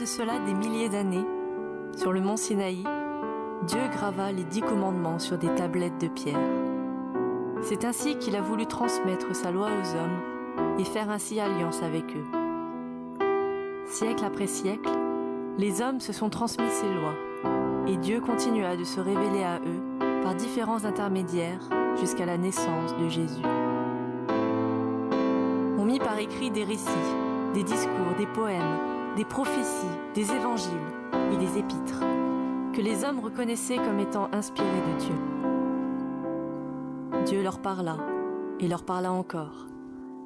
de cela des milliers d'années, sur le mont Sinaï, Dieu grava les 10 commandements sur des tablettes de pierre. C'est ainsi qu'il a voulu transmettre sa loi aux hommes et faire ainsi alliance avec eux. Siècle après siècle, les hommes se sont transmis ces lois, et Dieu continua de se révéler à eux par différents intermédiaires jusqu'à la naissance de Jésus. On mit par écrit des récits, des discours, des poèmes, des prophéties, des évangiles et des épîtres, que les hommes reconnaissaient comme étant inspirés de Dieu. Dieu leur parla, et leur parla encore,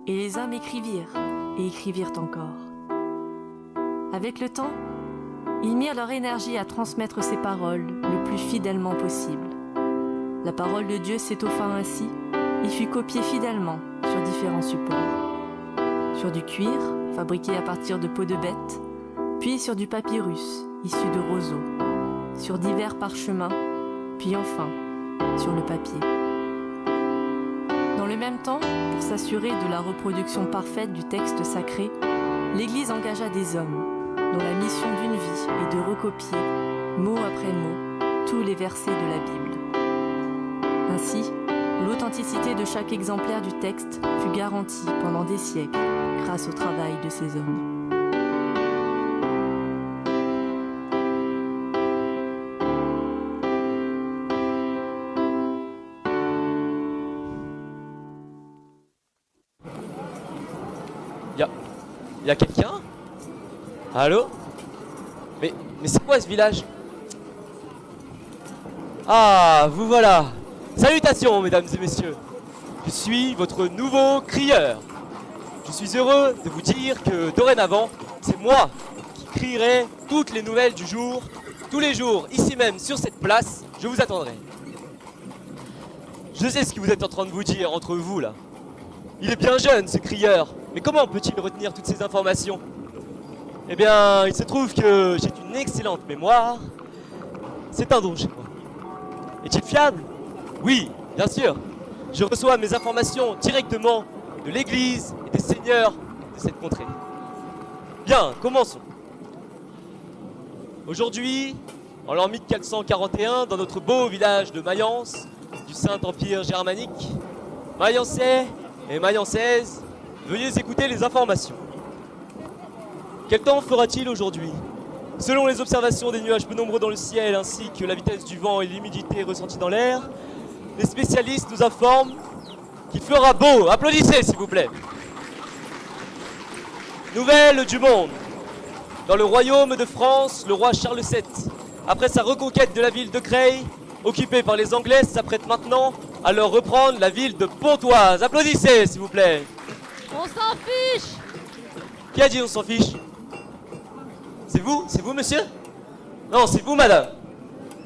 et les hommes écrivirent, et écrivirent encore. Avec le temps, ils mirent leur énergie à transmettre ces paroles le plus fidèlement possible. La parole de Dieu s'étoffa ainsi et fut copiée fidèlement sur différents supports. Sur du cuir, fabriqué à partir de peaux de bête, puis sur du papyrus, issu de roseaux, sur divers parchemins, puis enfin sur le papier. Dans le même temps, pour s'assurer de la reproduction parfaite du texte sacré, l'Église engagea des hommes, dont la mission d'une vie est de recopier, mot après mot, tous les versets de la Bible. Ainsi, l'authenticité de chaque exemplaire du texte fut garantie pendant des siècles grâce au travail de ces hommes. Y a quelqu'un? Allô? Mais c'est quoi ce village? Ah, vous voilà! Salutations, mesdames et messieurs! Je suis votre nouveau crieur. Je suis heureux de vous dire que dorénavant, c'est moi qui crierai toutes les nouvelles du jour. Tous les jours, ici même, sur cette place, je vous attendrai. Je sais ce que vous êtes en train de vous dire entre vous, là. Il est bien jeune, ce crieur. Mais comment peut-il retenir toutes ces informations? Eh bien, il se trouve que j'ai une excellente mémoire. C'est un don chez moi. Est-il fiable? Oui, bien sûr. Je reçois mes informations directement de l'église et des seigneurs de cette contrée. Bien, commençons. Aujourd'hui, en l'an 1441, dans notre beau village de Mayence, du Saint-Empire germanique, Mayençais et Mayencaises, veuillez écouter les informations. Quel temps fera-t-il aujourd'hui? Selon les observations des nuages peu nombreux dans le ciel ainsi que la vitesse du vent et l'humidité ressentie dans l'air, les spécialistes nous informent qu'il fera beau. Applaudissez s'il vous plaît. Nouvelle du monde. Dans le royaume de France, le roi Charles VII, après sa reconquête de la ville de Creil, occupée par les Anglais, s'apprête maintenant à leur reprendre la ville de Pontoise. Applaudissez s'il vous plaît. On s'en fiche. Qui a dit on s'en fiche? C'est vous? C'est vous, monsieur? Non, c'est vous, madame.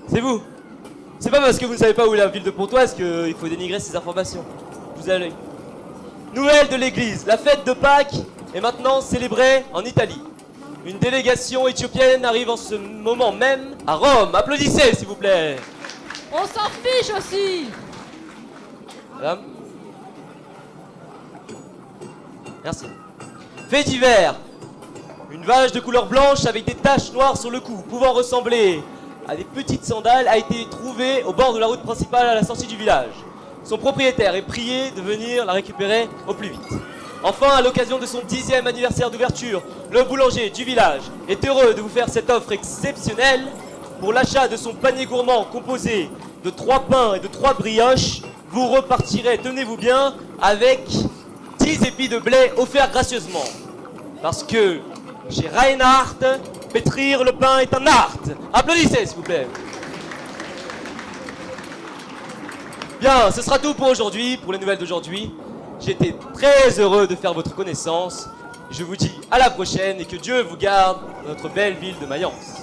C'est vous. C'est pas parce que vous ne savez pas où est la ville de Pontoise qu'il faut dénigrer ces informations. Vous allez. Nouvelle de l'église. La fête de Pâques est maintenant célébrée en Italie. Une délégation éthiopienne arrive en ce moment même à Rome. Applaudissez, s'il vous plaît. On s'en fiche aussi. Madame? Merci. Fait divers. Une vache de couleur blanche avec des taches noires sur le cou, pouvant ressembler à des petites sandales, a été trouvée au bord de la route principale à la sortie du village. Son propriétaire est prié de venir la récupérer au plus vite. Enfin, à l'occasion de son 10e anniversaire d'ouverture, le boulanger du village est heureux de vous faire cette offre exceptionnelle. Pour l'achat de son panier gourmand composé de 3 pains et de 3 brioches, vous repartirez, tenez-vous bien, avec 10 épis de blé offerts gracieusement. Parce que chez Reinhardt, pétrir le pain est un art. Applaudissez, s'il vous plaît. Bien, ce sera tout pour aujourd'hui, pour les nouvelles d'aujourd'hui. J'ai été très heureux de faire votre connaissance. Je vous dis à la prochaine et que Dieu vous garde dans notre belle ville de Mayence.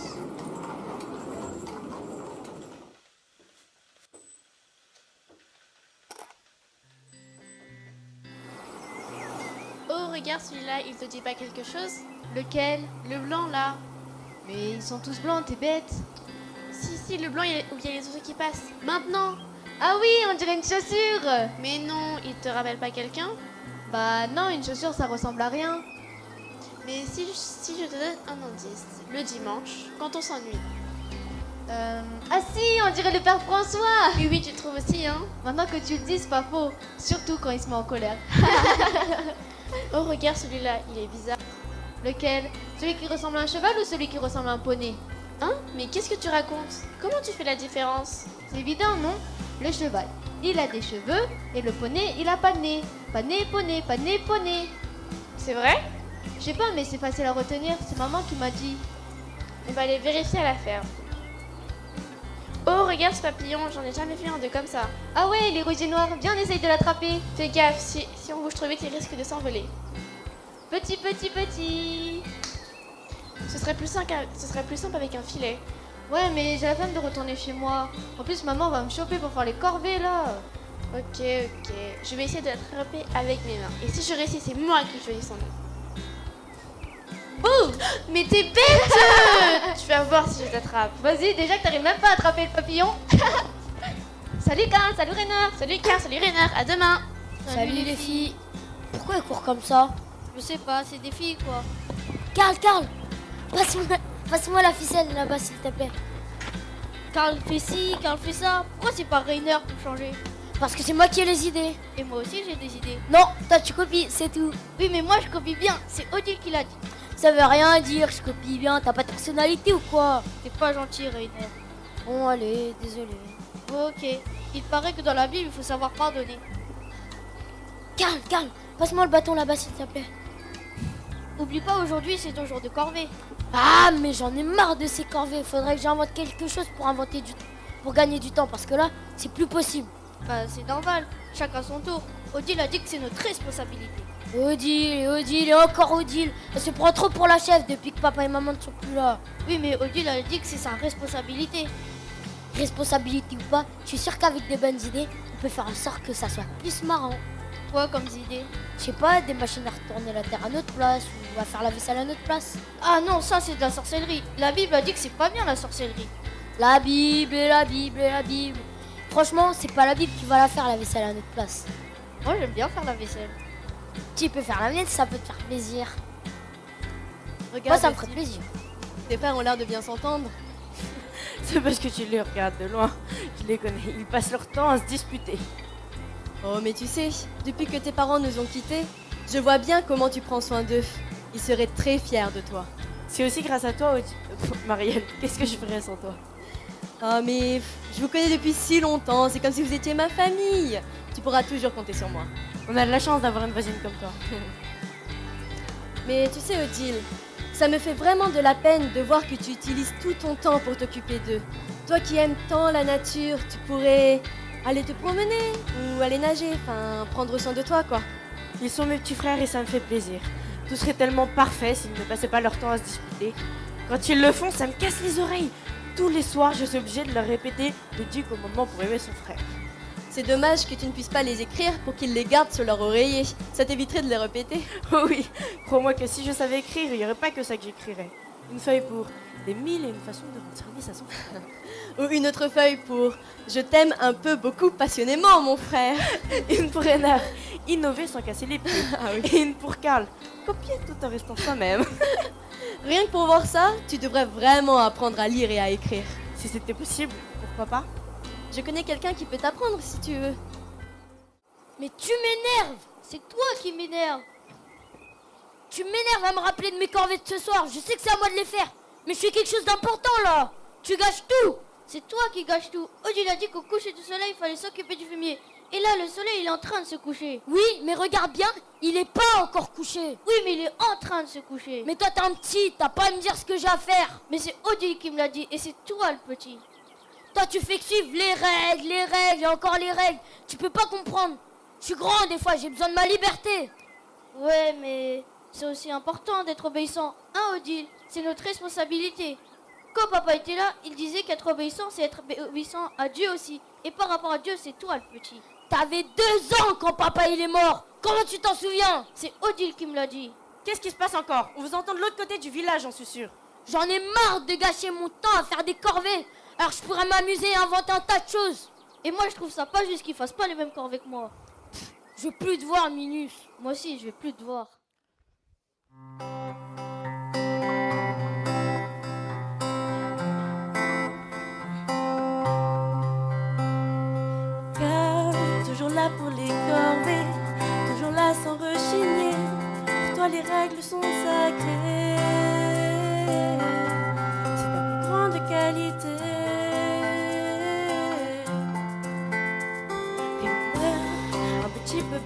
Oh, regarde celui-là, il te dit pas quelque chose? Lequel? Le blanc, là. Mais ils sont tous blancs, t'es bête. Si, le blanc où il y a les oiseaux qui passent. Maintenant? Ah oui, on dirait une chaussure. Mais non, il te rappelle pas quelqu'un? Bah non, une chaussure ça ressemble à rien. Mais si je te donne un indice, le dimanche, quand on s'ennuie. Ah si, on dirait le père François. Oui, oui, tu trouves aussi, hein? Maintenant que tu le dis, c'est pas faux. Surtout quand il se met en colère. Oh, regarde celui-là, il est bizarre. Lequel? Celui qui ressemble à un cheval ou celui qui ressemble à un poney? Hein? Mais qu'est-ce que tu racontes? Comment tu fais la différence? C'est évident, non? Le cheval, il a des cheveux et le poney, il a pas de nez. Pas de nez, poney, pas de nez, poney. C'est vrai? Je sais pas, mais c'est facile à retenir. C'est maman qui m'a dit. On va aller vérifier à la ferme. Oh, regarde ce papillon, j'en ai jamais vu un de comme ça. Ah ouais, il est rouge et noir. Viens, on essaye de l'attraper. Fais gaffe, si on bouge trop vite, il risque de s'envoler. Petit, petit, petit. Ce serait plus simple avec un filet. Ouais, mais j'ai la flemme de retourner chez moi. En plus, maman va me choper pour faire les corvées là. Ok. Je vais essayer de l'attraper avec mes mains. Et si je réussis, c'est moi qui choisis son nom. Boum! Mais t'es bête! Tu vas voir si je t'attrape. Vas-y, déjà que t'arrives même pas à attraper le papillon. Salut Karl, salut Rainer. Salut Car, salut Rainer, à demain! Salut les filles. Pourquoi elles courent comme ça? Je sais pas, c'est des filles quoi. Karl, passe-moi la ficelle là-bas s'il te plaît. Karl fait ci, Karl fait ça. Pourquoi c'est pas Rainer pour changer? Parce que c'est moi qui ai les idées. Et moi aussi j'ai des idées. Non, toi tu copies, c'est tout. Oui, mais moi je copie bien. C'est Odile qui l'a dit. Ça veut rien dire, je copie bien. T'as pas de personnalité ou quoi? T'es pas gentil, Rainer. Bon allez, désolé. Ok. Il paraît que dans la Bible, il faut savoir pardonner. Karl, passe-moi le bâton là-bas s'il te plaît. Oublie pas, aujourd'hui c'est ton jour de corvée. Ah mais j'en ai marre de ces corvées. Faudrait que j'invente quelque chose pour gagner du temps parce que là c'est plus possible. Bah, c'est normal. Chacun son tour. Odile a dit que c'est notre responsabilité. Odile et encore Odile. Elle se prend trop pour la chef depuis que papa et maman ne sont plus là. Oui, mais Odile a dit que c'est sa responsabilité. Responsabilité ou pas, je suis sûre qu'avec des bonnes idées, on peut faire en sorte que ça soit plus marrant. Quoi comme idée? Je sais pas, des machines à retourner la terre à notre place ou à faire la vaisselle à notre place. Ah non, ça c'est de la sorcellerie. La Bible a dit que c'est pas bien la sorcellerie. La Bible. Franchement, c'est pas la Bible qui va la faire la vaisselle à notre place. Moi j'aime bien faire la vaisselle. Tu peux faire la mienne si ça peut te faire plaisir. Regarde, Moi, ça me ferait Steve, plaisir. tes frères ont l'air de bien s'entendre. C'est parce que tu les regardes de loin. Je les connais. Ils passent leur temps à se disputer. Oh, mais tu sais, depuis que tes parents nous ont quittés, je vois bien comment tu prends soin d'eux. Ils seraient très fiers de toi. C'est aussi grâce à toi, Marielle. Qu'est-ce que je ferais sans toi? Oh, mais je vous connais depuis si longtemps, c'est comme si vous étiez ma famille. Tu pourras toujours compter sur moi. On a de la chance d'avoir une voisine comme toi. Mais tu sais, Odile, ça me fait vraiment de la peine de voir que tu utilises tout ton temps pour t'occuper d'eux. Toi qui aimes tant la nature, tu pourrais aller te promener ou aller nager, enfin prendre soin de toi, quoi. Ils sont mes petits frères et ça me fait plaisir. Tout serait tellement parfait s'ils ne passaient pas leur temps à se disputer. Quand ils le font, ça me casse les oreilles. Tous les soirs, je suis obligée de leur répéter le du commandement pour aimer son frère. C'est dommage que tu ne puisses pas les écrire pour qu'ils les gardent sur leur oreiller. Ça t'éviterait de les répéter. Oh oui, crois-moi que si je savais écrire, il n'y aurait pas que ça que j'écrirais. Une feuille pour des mille et une façons de rendre service à son frère. Ou une autre feuille pour je t'aime un peu beaucoup passionnément, mon frère. Une pour Renard, innover sans casser les pieds. Ah oui. Et une pour Karl, copier tout en restant soi-même. Rien que pour voir ça, tu devrais vraiment apprendre à lire et à écrire. Si c'était possible, pourquoi pas? Je connais quelqu'un qui peut t'apprendre si tu veux. Mais tu m'énerves. C'est toi qui m'énerve. Tu m'énerves à me rappeler de mes corvées de ce soir. Je sais que c'est à moi de les faire. Mais je fais quelque chose d'important là. Tu gâches tout. C'est toi qui gâches tout. Odile a dit qu'au coucher du soleil, il fallait s'occuper du fumier. Et là, le soleil, il est en train de se coucher. Oui, mais regarde bien, il est pas encore couché. Oui, mais il est en train de se coucher. Mais toi t'es un petit, t'as pas à me dire ce que j'ai à faire. Mais c'est Odile qui me l'a dit, et c'est toi le petit. Toi tu fais que suivre les règles et encore les règles. Tu peux pas comprendre. Je suis grand des fois, j'ai besoin de ma liberté. Ouais, mais c'est aussi important d'être obéissant. Hein, Odile? C'est notre responsabilité. Quand papa était là, il disait qu'être obéissant, c'est être obéissant à Dieu aussi. Et par rapport à Dieu, c'est toi le petit. T'avais 2 ans quand papa il est mort. Comment tu t'en souviens? C'est Odile qui me l'a dit. Qu'est-ce qui se passe encore? On vous entend de l'autre côté du village, j'en suis sûre. J'en ai marre de gâcher mon temps à faire des corvées. Alors je pourrais m'amuser et inventer un tas de choses. Et moi, je trouve ça pas juste qu'ils fassent pas les mêmes corvées que moi. Je veux plus te voir, Minus. Moi aussi, je vais plus te voir.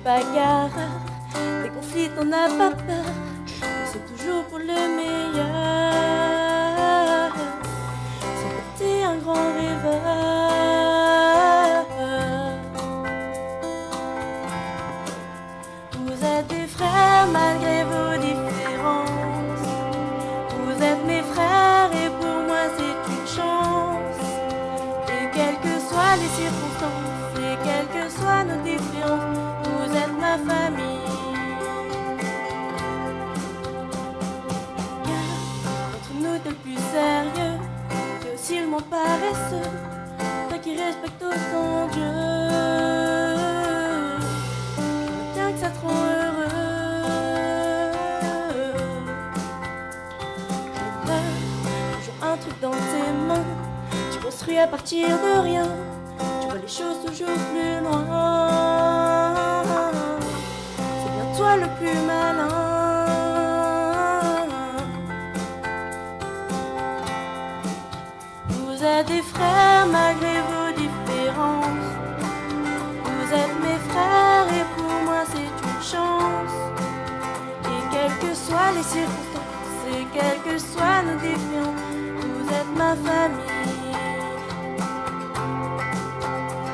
bagarres, des conflits, t'en as pas peur. Mais c'est toujours pour le meilleur. C'est que t'es un grand rêveur. Vous êtes des frères malgré vos différences. Vous êtes mes frères et pour moi c'est une chance. Et quelles que soient les circonstances, et quelles que soient nos différences, vous êtes ma famille. Car entre nous t'es le plus sérieux, t'es aussi le moins paresseux, toi qui respecte autant Dieu. Bien que ça te rend heureux. Toujours un truc dans tes mains, tu construis à partir de rien, tu vois les choses toujours plus loin. C'est bien toi le plus malin. Vous êtes des frères malgré vos différences. Vous êtes mes frères et pour moi c'est une chance. Et quelles que soient les circonstances, et quelles que soient nos différences, vous êtes ma famille.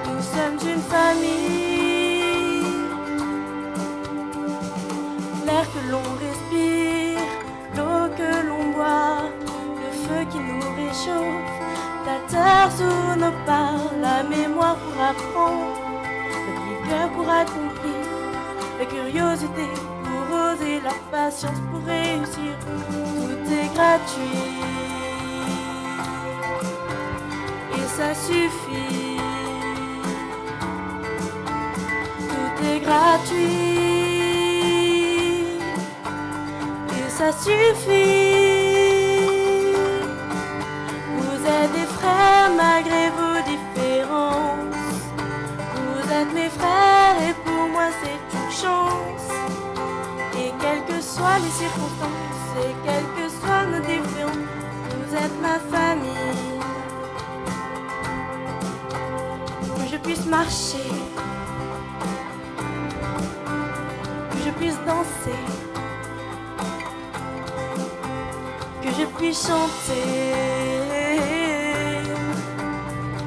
Nous sommes une famille. L'air que l'on respire, l'eau que l'on boit, le feu qui nous réchauffe, la terre sous nos pas, la mémoire pour apprendre, la rigueur pour accomplir, la curiosité pour oser, la patience pour réussir. Tout est gratuit et ça suffit. Tout est gratuit et ça suffit. Vous êtes des frères malgré vos différences. Vous êtes mes frères et pour moi c'est une chance. Et quelles que soient les circonstances, et quelles que soient nos différences, vous êtes ma famille. Que je puisse marcher, que je puisse danser, que je puisse chanter,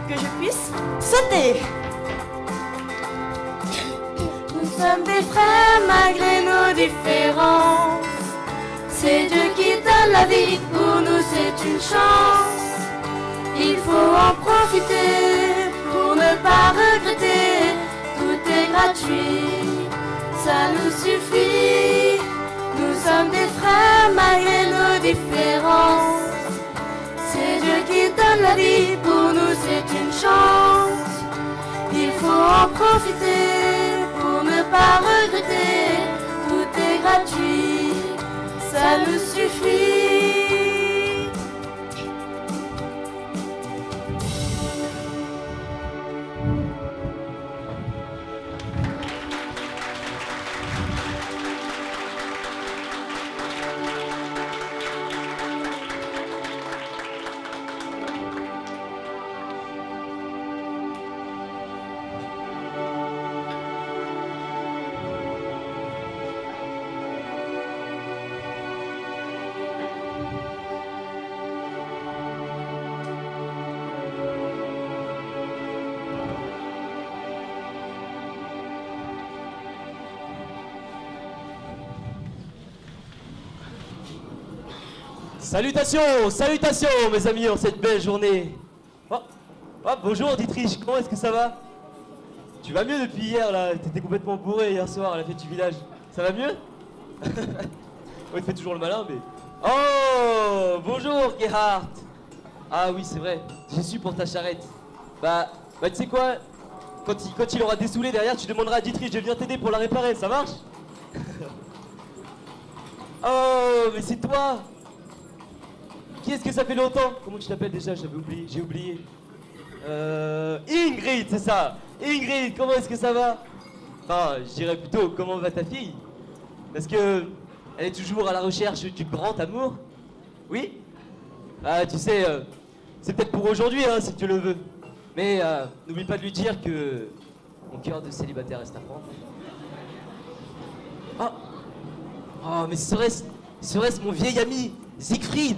que je puisse sauter. Nous sommes des frères malgré nos différences. C'est Dieu qui donne la vie, pour nous c'est une chance. Il faut en profiter pour ne pas regretter. Tout est gratuit, ça nous suffit. Nous sommes des frères malgré nos différences. C'est Dieu qui donne la vie, pour nous c'est une chance. Il faut en profiter pour ne pas regretter. Tout est gratuit, ça nous suffit. Salutations, salutations mes amis en cette belle journée. Oh, bonjour Dietrich, comment est-ce que ça va? Tu vas mieux depuis hier là, t'étais complètement bourré hier soir à la fête du village. Ça va mieux? Ouais, il fait toujours le malin mais... Oh, bonjour Gerhard. Ah oui c'est vrai, j'ai su pour ta charrette. Bah tu sais quoi? Quand il aura dessoulé derrière, tu demanderas à Dietrich de venir t'aider pour la réparer, ça marche? Oh, mais c'est toi! Qui est-ce que ça fait longtemps? Comment tu t'appelles déjà? J'ai oublié. Ingrid, c'est ça. Ingrid, comment est-ce que ça va? Enfin, je dirais plutôt, comment va ta fille? Parce que elle est toujours à la recherche du grand amour. Oui? Ah, tu sais, c'est peut-être pour aujourd'hui, hein, si tu le veux. Mais n'oublie pas de lui dire que mon cœur de célibataire reste à prendre. Ah. Oh, mais serait-ce mon vieil ami, Siegfried?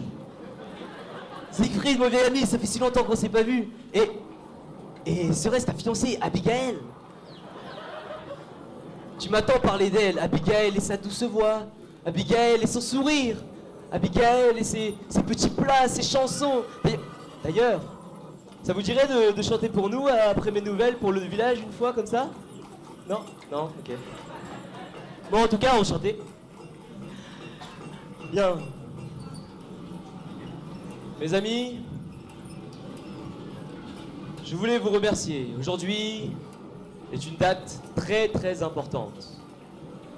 Siegfried, mon vieil ami, ça fait si longtemps qu'on s'est pas vu. Et serait-ce ta fiancée, Abigail? Tu m'as tant parlé d'elle, Abigail et sa douce voix, Abigail et son sourire, Abigail et ses petits plats, ses chansons. D'ailleurs, ça vous dirait de chanter pour nous après mes nouvelles pour le village une fois comme ça? Non? Non? Ok. Bon, en tout cas, enchanté. Bien. Mes amis, je voulais vous remercier. Aujourd'hui est une date très très importante.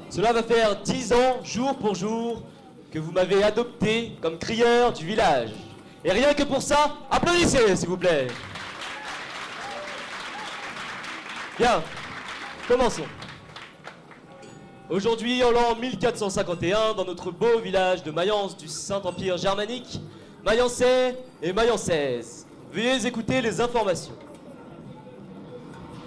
Cela va faire 10 ans, jour pour jour, que vous m'avez adopté comme crieur du village. Et rien que pour ça, applaudissez s'il vous plaît. Bien, commençons. Aujourd'hui, en l'an 1451, dans notre beau village de Mayence du Saint-Empire germanique, Mayençais et Mayencaises, veuillez écouter les informations.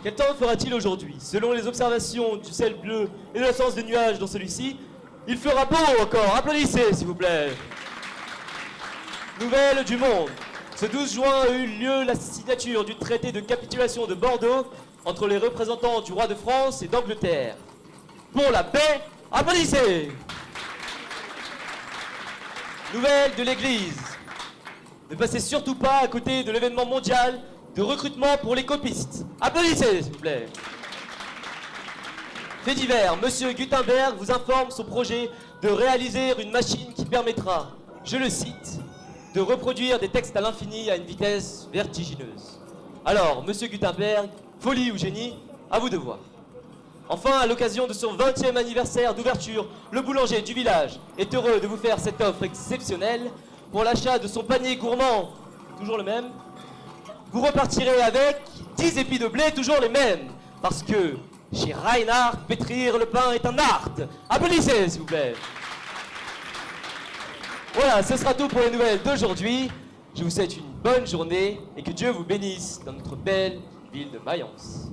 Quel temps fera-t-il aujourd'hui? Selon les observations du ciel bleu et de l'absence des nuages dans celui-ci, il fera beau encore. Applaudissez, s'il vous plaît. Nouvelle du monde. Ce 12 juin a eu lieu la signature du traité de capitulation de Bordeaux entre les représentants du roi de France et d'Angleterre. Pour la paix, applaudissez. Nouvelle de l'Église. Ne passez surtout pas à côté de l'événement mondial de recrutement pour les copistes. Applaudissez, s'il vous plaît. Fait divers, Monsieur Gutenberg vous informe son projet de réaliser une machine qui permettra, je le cite, de reproduire des textes à l'infini à une vitesse vertigineuse. Alors, Monsieur Gutenberg, folie ou génie, à vous de voir. Enfin, à l'occasion de son 20e anniversaire d'ouverture, le boulanger du village est heureux de vous faire cette offre exceptionnelle. Pour l'achat de son panier gourmand, toujours le même, vous repartirez avec 10 épis de blé, toujours les mêmes. Parce que chez Reinhardt, pétrir le pain est un art. Applaudissez, s'il vous plaît. Voilà, ce sera tout pour les nouvelles d'aujourd'hui. Je vous souhaite une bonne journée et que Dieu vous bénisse dans notre belle ville de Mayence.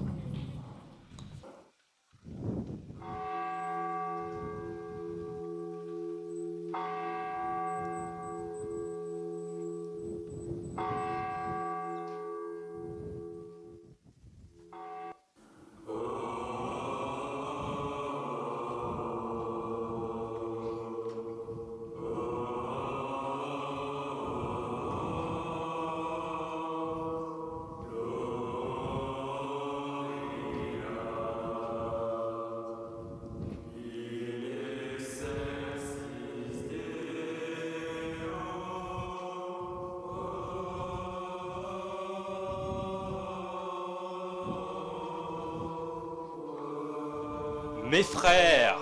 Mes frères,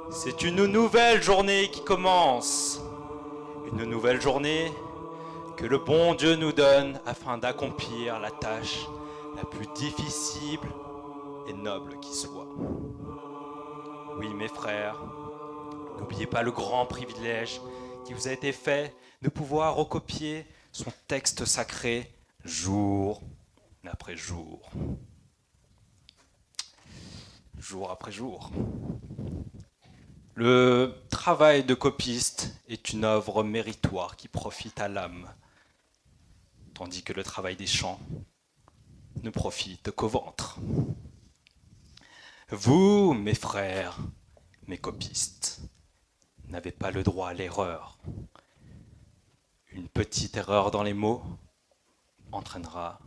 c'est une nouvelle journée qui commence. Une nouvelle journée que le bon Dieu nous donne afin d'accomplir la tâche la plus difficile et noble qui soit. Oui, mes frères, n'oubliez pas le grand privilège qui vous a été fait de pouvoir recopier son texte sacré jour après jour. Jour après jour. Le travail de copiste est une œuvre méritoire qui profite à l'âme, tandis que le travail des champs ne profite qu'au ventre. Vous, mes frères, mes copistes, n'avez pas le droit à l'erreur. Une petite erreur dans les mots entraînera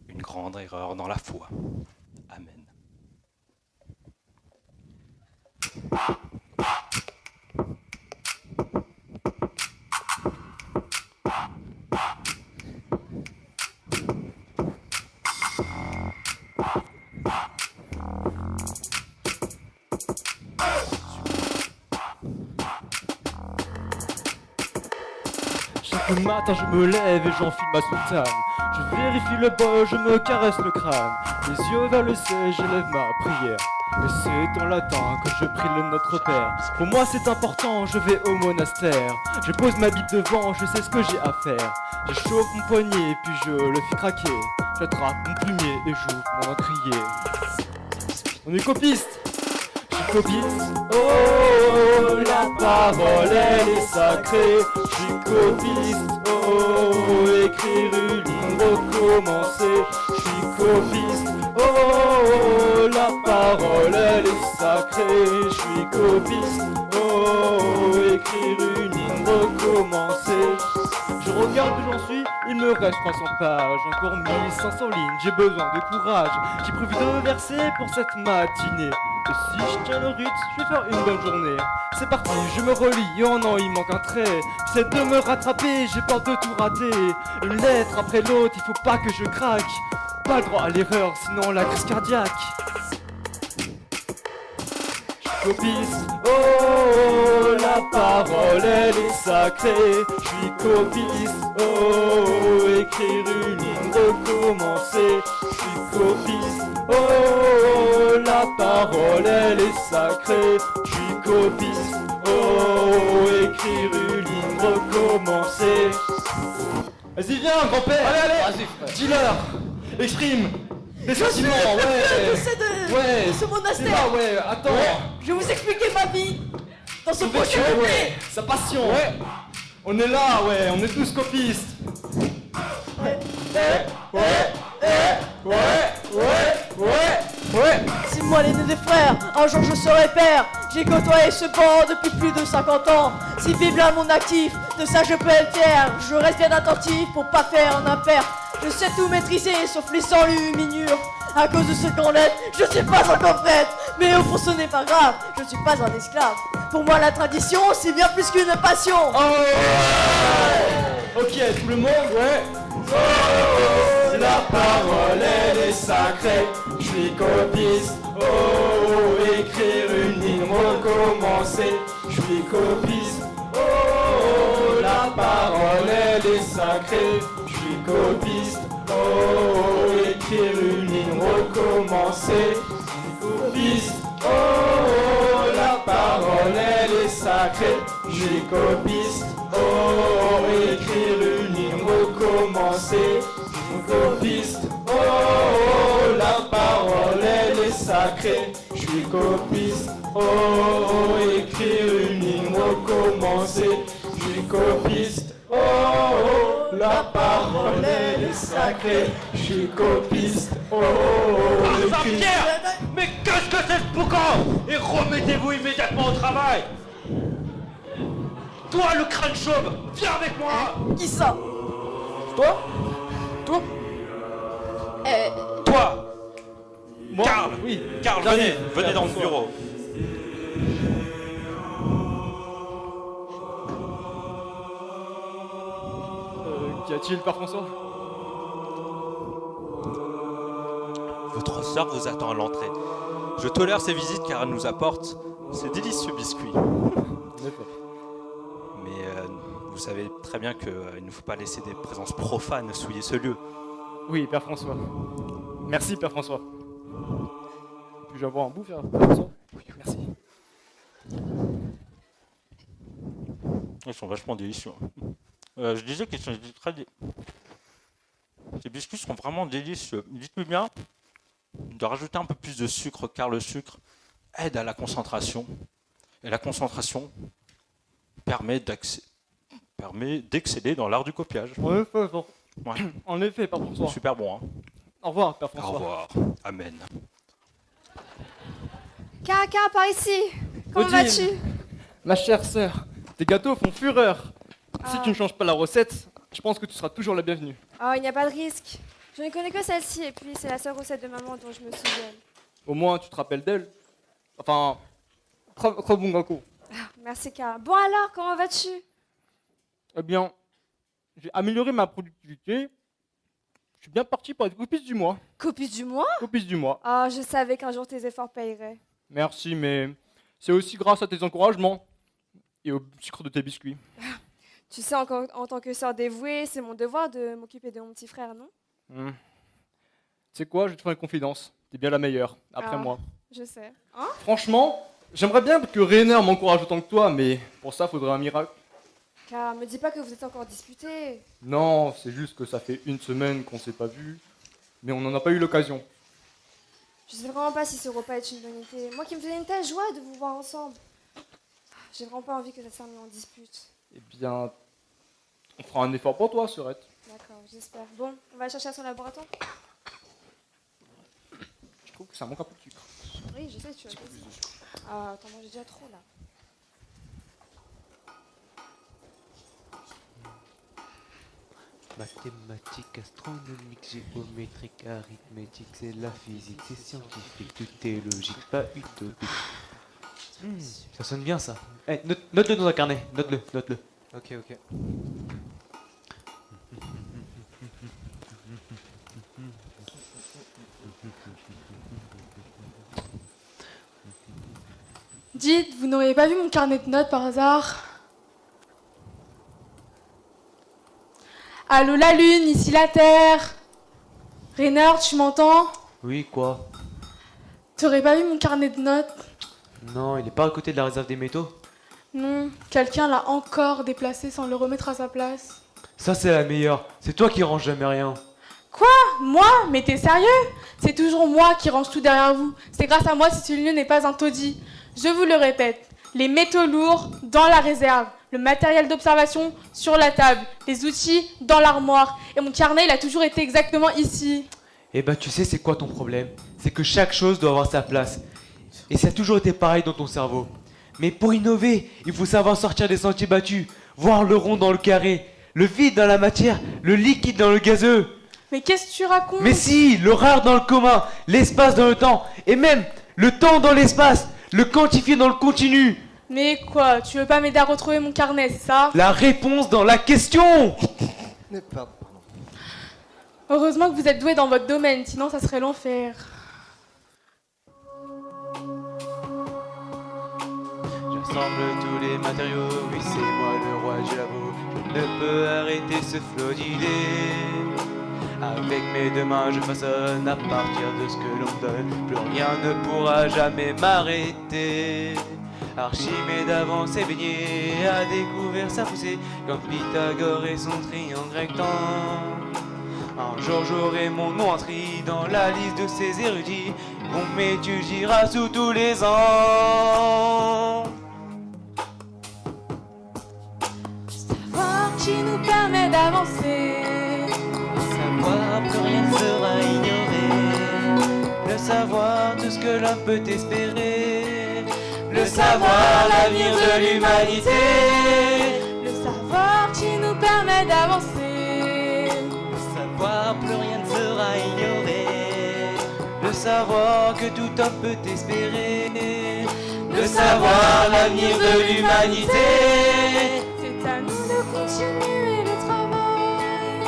une grande erreur dans la foi. Amen. Chaque matin je me lève et j'enfile ma soutane. Je vérifie le bol, je me caresse le crâne. Les yeux vers le ciel, j'élève ma prière. Et c'est en latin que je prie le Notre Père. Pour moi c'est important, je vais au monastère. Je pose ma bite devant, je sais ce que j'ai à faire. J'échauffe mon poignet puis je le fais craquer. J'attrape mon plumier et j'ouvre mon encrier. On est copistes. suis copiste. Oh, la parole elle est sacrée. Je suis copiste. Oh, écrire une ligne, recommencer. Je suis copiste. Oh, la parole elle est sacrée. Je suis copiste. Oh, écrire une ligne, recommencer. Je regarde où j'en suis, il me reste 300 pages, encore 1500 lignes, j'ai besoin de courage. J'ai prévu 2 versets pour cette matinée. Et si je tiens le rythme, je vais faire une bonne journée. C'est parti, je me relis, oh non, il manque un trait. J'essaie de me rattraper, j'ai peur de tout rater. Une lettre après l'autre, il faut pas que je craque. Pas le droit à l'erreur, sinon la crise cardiaque. Copiste, oh, la parole elle est sacrée. Je suis copiste, oh, écrire une ligne, recommencer. Je suis copiste, oh, la parole elle est sacrée. Je suis copiste, oh, écrire une ligne, recommencer. Vas-y viens grand-père, allez, dis-leur, exprime des sentiments, ouais. Ouais, ce monastère. C'est là, ouais, attends. Ouais. Je vais vous expliquer ma vie dans ce projet. Ouais, sa passion. Ouais. On est là, ouais, on est tous copistes. Ouais. C'est moi l'aîné des frères, un jour je serai père. J'ai côtoyé ce banc depuis plus de 50 ans. Si Bible à mon actif, de ça je peux être fier. Je reste bien attentif pour pas faire un impair. Je sais tout maîtriser sauf les enluminures. À cause de ce qu'en lettre, je suis pas encore prête. Mais au fond ce n'est pas grave, je suis pas un esclave. Pour moi la tradition c'est bien plus qu'une passion. Ok, tout le monde, ouais. Oh, la parole elle est sacrée. Je suis copiste. Oh, écrire une ligne, recommencer. Je suis copiste. Oh, la parole elle est sacrée. Je suis copiste. Oh, écrire une ligne, recommencer. Copiste. Oh, la parole elle est sacrée. Je suis copiste. Oh, écrire une ligne, recommencer. Copiste. Oh, la parole elle est sacrée. Je suis copiste. Oh, écrire une ligne, recommencer. Je suis copiste. Oh, la parole elle est sacrée. Je suis copiste. Oh, écrire... Mais qu'est-ce que c'est ce boucan? Et remettez-vous immédiatement au travail. Toi, le crâne chauve, viens avec moi. Qui ça? Toi? Toi. Moi? Karl. Oui. Karl, J'arrive. venez dans le bureau. Qu'y a-t-il, Père François? Votre sœur vous attend à l'entrée. Je tolère ces visites car elle nous apporte ces délicieux biscuits. Mais vous savez très bien qu'il ne faut pas laisser des présences profanes souiller ce lieu. Oui, Père François. Merci, Père François. Puis-je avoir un bout, Père François? Oui, merci. Ils sont vachement délicieux. Je disais qu'ils sont très Ces biscuits sont vraiment délicieux. Dites-moi bien de rajouter un peu plus de sucre car le sucre aide à la concentration. Et la concentration permet d'exceller dans l'art du copiage. En effet, Père François. Super bon, hein. Au revoir, Père François. Au revoir. Amen. Kaka, par ici. Comment Odile, vas-tu? Ma chère sœur, tes gâteaux font fureur. Si Ah. tu ne changes pas la recette, je pense que tu seras toujours la bienvenue. Oh, il n'y a pas de risque. Je ne connais que celle-ci, et puis c'est la seule recette de maman dont je me souviens. Au moins, tu te rappelles d'elle. Enfin, très bon gâteau. Merci, Kaka. Bon alors, comment vas-tu? Eh bien, j'ai amélioré ma productivité. Je suis bien parti pour être copiste du mois. Copiste du mois? Copiste du mois. Oh, je savais qu'un jour tes efforts payeraient. Merci, mais c'est aussi grâce à tes encouragements et au sucre de tes biscuits. Tu sais, en tant que sœur dévouée, c'est mon devoir de m'occuper de mon petit frère, non? Tu sais quoi, je vais te faire une confidence. T'es bien la meilleure, après Ah. moi. Je sais. Hein? Franchement, j'aimerais bien que Rainer m'encourage autant que toi, mais pour ça, faudrait un miracle. Car me dis pas que vous êtes encore disputés. Non, c'est juste que ça fait une semaine qu'on s'est pas vu, mais on n'en a pas eu l'occasion. Je sais vraiment pas si ce repas est une bonne idée. Moi qui me faisais une telle joie de vous voir ensemble. J'ai vraiment pas envie que ça se termine en dispute. Eh bien, on fera un effort pour toi, Serette. D'accord, j'espère. Bon, on va chercher à son laboratoire. Je trouve que ça manque un peu de sucre. Oui, je sais, tu as raison. Ah, t'en manges déjà trop là. Mathématiques, astronomiques, géométriques, arithmétique, c'est la physique, c'est scientifique, tout est logique, pas utopique. Ça sonne bien ça. Eh, note-le dans un carnet, note-le. Ok. Dites, vous n'auriez pas vu mon carnet de notes par hasard? Allô la Lune, ici la Terre. Reynard, tu m'entends? Oui, quoi? T'aurais pas vu mon carnet de notes? Non, il est pas à côté de la réserve des métaux? Non, quelqu'un l'a encore déplacé sans le remettre à sa place. Ça, c'est la meilleure. C'est toi qui ranges jamais rien. Quoi? Moi? Mais t'es sérieux? C'est toujours moi qui range tout derrière vous. C'est grâce à moi si ce lieu n'est pas un taudis. Je vous le répète, les métaux lourds dans la réserve, le matériel d'observation sur la table, les outils dans l'armoire. Et mon carnet, il a toujours été exactement ici. Eh ben, tu sais, c'est quoi ton problème? C'est que chaque chose doit avoir sa place. Et ça a toujours été pareil dans ton cerveau. Mais pour innover, il faut savoir sortir des sentiers battus, voir le rond dans le carré, le vide dans la matière, le liquide dans le gazeux. Mais qu'est-ce que tu racontes? Mais si, le rare dans le commun, l'espace dans le temps, et même le temps dans l'espace, le quantifié dans le continu. Mais quoi? Tu veux pas m'aider à retrouver mon carnet, c'est ça? La réponse dans la question. Heureusement que vous êtes doué dans votre domaine, sinon ça serait l'enfer. J'assemble tous les matériaux, oui c'est moi le roi du labo. Je ne peux arrêter ce flot d'idées. Avec mes deux mains je façonne à partir de ce que l'on donne. Plus rien ne pourra jamais m'arrêter. Archimède avant s'est baigné, a découvert sa poussée, comme Pythagore et son triangle rectangle. Un jour j'aurai mon nom inscrit dans la liste de ces érudits. Mon m'étudiera sous tous les ans. Savoir qui nous permet d'avancer. Savoir plus rien ne sera ignoré. Le savoir tout ce que l'homme peut espérer. Le savoir l'avenir de l'humanité. Le savoir qui nous permet d'avancer. Le savoir plus rien ne sera ignoré. Le savoir que tout homme peut espérer. Le savoir l'avenir de l'humanité. C'est à nous de continuer le travail.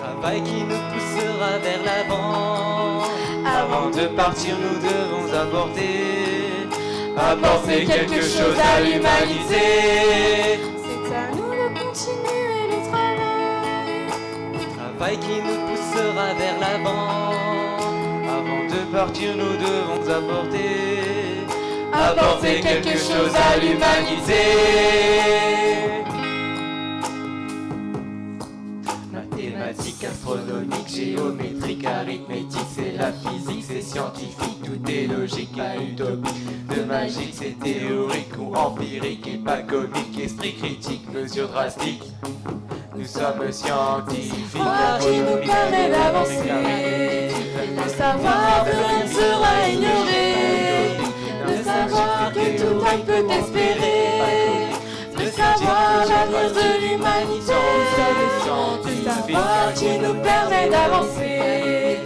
Travail qui nous poussera vers l'avant. Avant de partir, nous devons apporter quelque chose à l'humanité. C'est à nous de continuer le travail. Travail qui nous poussera vers l'avant. Avant de partir, nous devons apporter quelque chose à l'humanité. Mathématiques, astronomiques, géométriques, arithmétique, c'est la physique, c'est scientifique, tout est logique, pas utopique, de magique, c'est théorique ou empirique, et pas comique, esprit critique, mesure drastique. Nous sommes scientifiques, Savoir qui nous permet d'avancer. Le savoir que rien ne sera ignoré. Le savoir que tout homme peut espérer. Le savoir l'avenir de l'humanité. Le savoir qui nous permet d'avancer.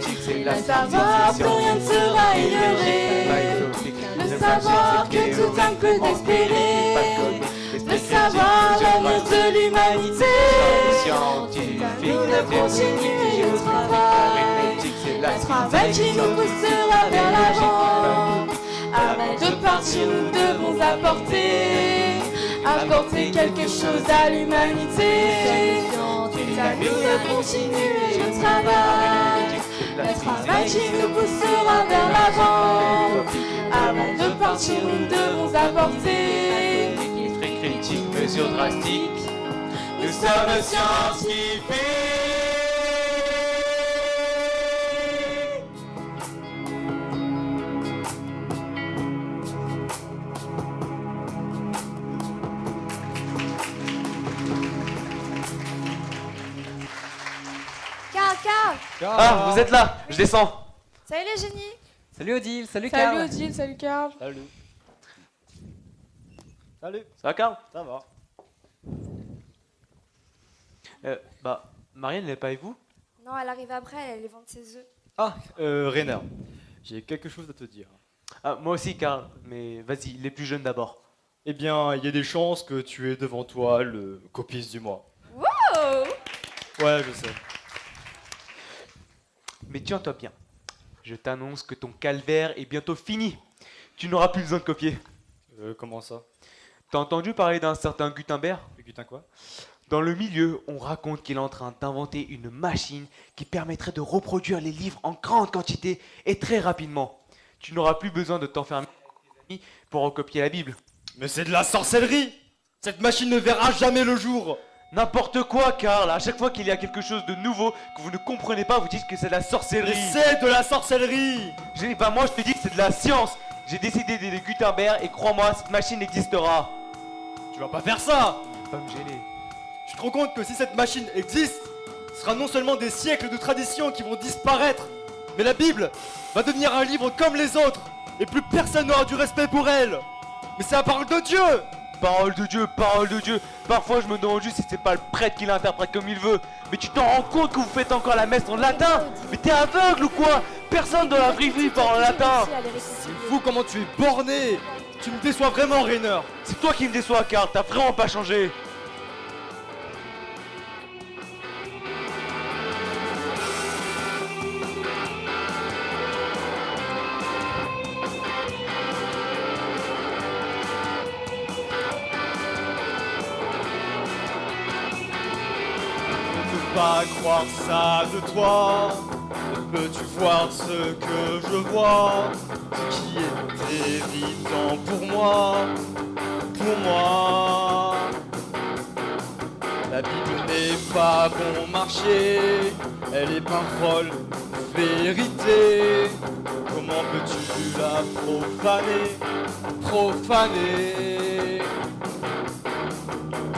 Le savoir que rien ne sera ignoré. Le savoir que tout homme peut espérer. Le savoir l'avenir de l'humanité. C'est à nous de continuer le travail. Le travail qui nous poussera vers l'avant. Avant de partir, nous devons apporter quelque chose à l'humanité. C'est à nous de continuer le travail. Le travail qui nous poussera vers l'avant. Avant de partir, nous devons apporter. Esprit critique, mesure drastique. Nous sommes scientifiques. Ah, vous êtes là, je descends. Salut les génies. Salut Odile, salut Salut Karl. Odile, salut Karl. Salut. Salut. Ça va, Karl? Ça va. Marianne, elle n'est pas avec vous? Non, elle arrive après, elle allait vendre ses œufs. Ah, Rainer, j'ai quelque chose à te dire. Ah, moi aussi, Karl, mais vas-y, les plus jeunes d'abord. Eh bien, il y a des chances que tu aies devant toi le copiste du mois. Wow. Ouais, je sais. Mais tiens-toi bien. Je t'annonce que ton calvaire est bientôt fini. Tu n'auras plus besoin de copier. Comment ça? T'as entendu parler d'un certain Gutenberg? Gutin quoi? Dans le milieu, on raconte qu'il est en train d'inventer une machine qui permettrait de reproduire les livres en grande quantité et très rapidement. Tu n'auras plus besoin de t'enfermer avec tes amis pour recopier la Bible. Mais c'est de la sorcellerie! Cette machine ne verra jamais le jour! N'importe quoi, Karl. À chaque fois qu'il y a quelque chose de nouveau que vous ne comprenez pas, vous dites que c'est de la sorcellerie. Mais c'est de la sorcellerie! Moi, je te dis que c'est de la science. J'ai décidé d'aider Gutenberg et crois-moi, cette machine existera. Tu vas pas faire ça! Pas me gêner. Tu te rends compte que si cette machine existe, ce sera non seulement des siècles de traditions qui vont disparaître, mais la Bible va devenir un livre comme les autres, et plus personne n'aura du respect pour elle. Mais c'est la parole de Dieu! Parole de Dieu, parole de Dieu. Parfois, je me demande juste si c'est pas le prêtre qui l'interprète comme il veut. Mais tu t'en rends compte que vous faites encore la messe en latin? Mais t'es aveugle ou quoi? Personne dans la vraie vie parle en latin. C'est fou comment tu es borné! Tu me déçois vraiment, Rainer! C'est toi qui me déçois, Karl. T'as vraiment pas changé. Pas croire ça de toi. Ne peux-tu voir ce que je vois? Ce qui est évident pour moi. Pour moi. La Bible n'est pas bon marché. Elle est parole vérité. Comment peux-tu la profaner? Profaner.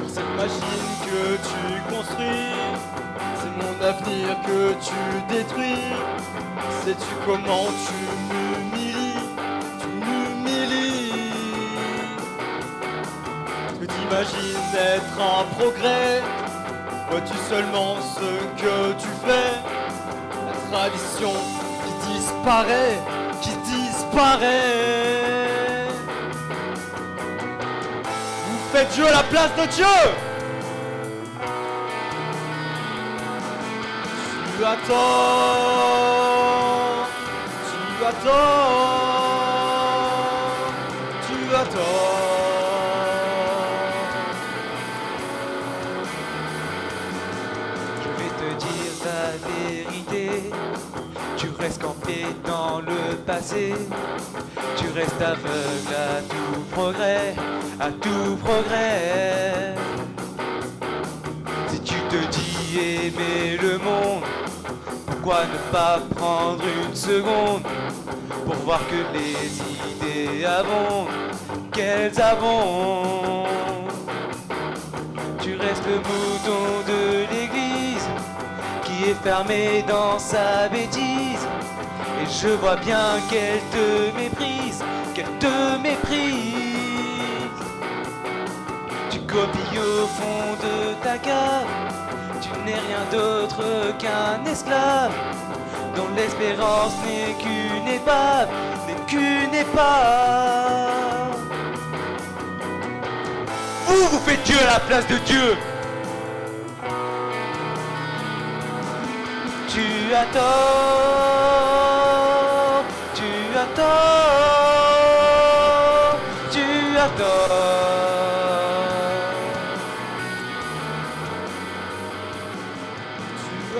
Cette machine que tu construis, c'est mon avenir que tu détruis. Sais-tu comment tu m'humilies? Tu m'humilies. Que t'imagines être un progrès? Vois-tu seulement ce que tu fais? La tradition qui disparaît, qui disparaît. Vous faites Dieu à la place de Dieu! Tu as tort, tu as tort, tu as tort. Je vais te dire la vérité. Tu restes campé dans le passé. Tu restes aveugle à tout progrès, à tout progrès. Si tu te dis aimer le monde, pourquoi ne pas prendre une seconde pour voir que les idées abondent, qu'elles abondent. Tu restes le mouton de l'église qui est fermé dans sa bêtise. Et je vois bien qu'elle te méprise, qu'elle te méprise. Tu copies au fond de ta cave. Tu n'es rien d'autre qu'un esclave dont l'espérance n'est qu'une épave, n'est qu'une épave. Vous faites Dieu à la place de Dieu. Tu as tort, tu as tort, tu as tort.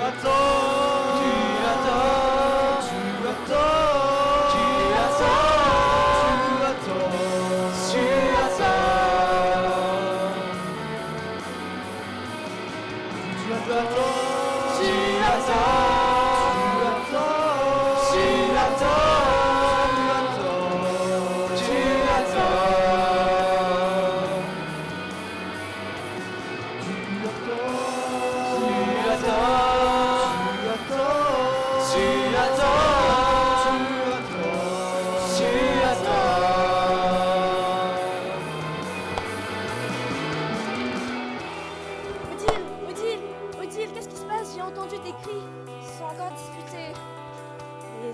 Tu as tort, tu as tort, tu as tort, tu as tort, tu as tort, tu as tort, tu as tort, tu as tort, tu as tort.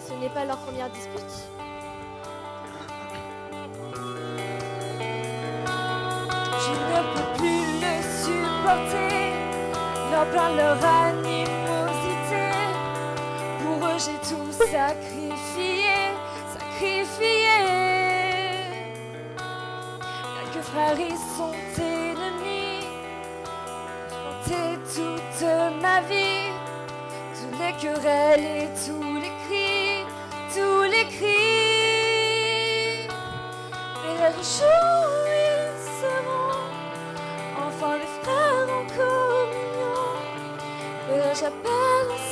ce n'est pas leur première dispute. Je ne peux plus le supporter, leur plaint leur animosité. Pour eux j'ai tout sacrifié. Bien que frères ils sont ennemis, j'ai toute ma vie, toutes les querelles et tous les cris. Mais le jour où ils seront enfin les frères en communion, et j'appelle dans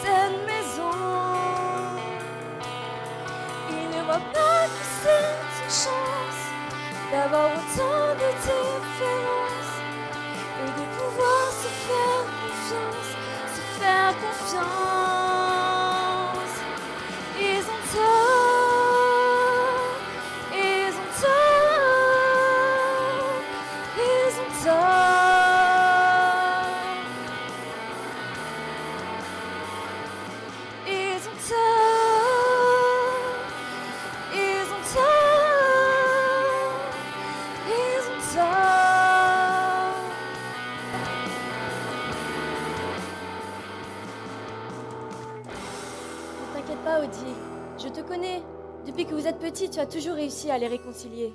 cette maison. Ils ne voient pas que c'est une chance d'avoir autant de différences et de pouvoir se faire confiance. Ils ont tort, ils ont tort, ils ont tort. Ne t'inquiète pas, Audi. Je te connais. Depuis que vous êtes petit, tu as toujours réussi à les réconcilier.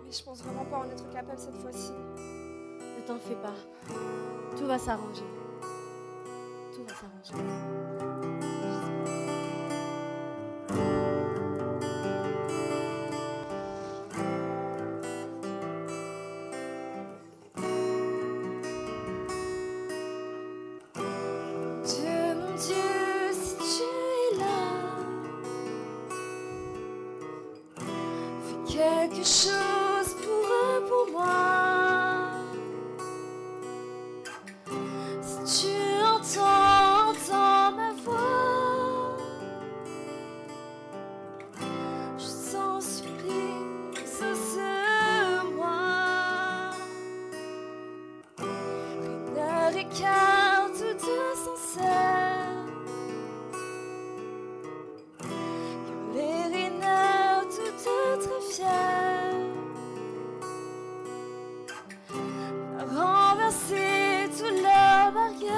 Mais je pense vraiment pas en être capable cette fois-ci. Ne t'en fais pas. Tout va s'arranger. Tout va s'arranger. Dieu, mon Dieu, si tu es là, fais quelque chose pour moi. Si tu entends ma voix, je t'en supplie, exauce-moi. Renard écarte de sincère, car les renards toutes très fiers, renverser toutes leurs barrières,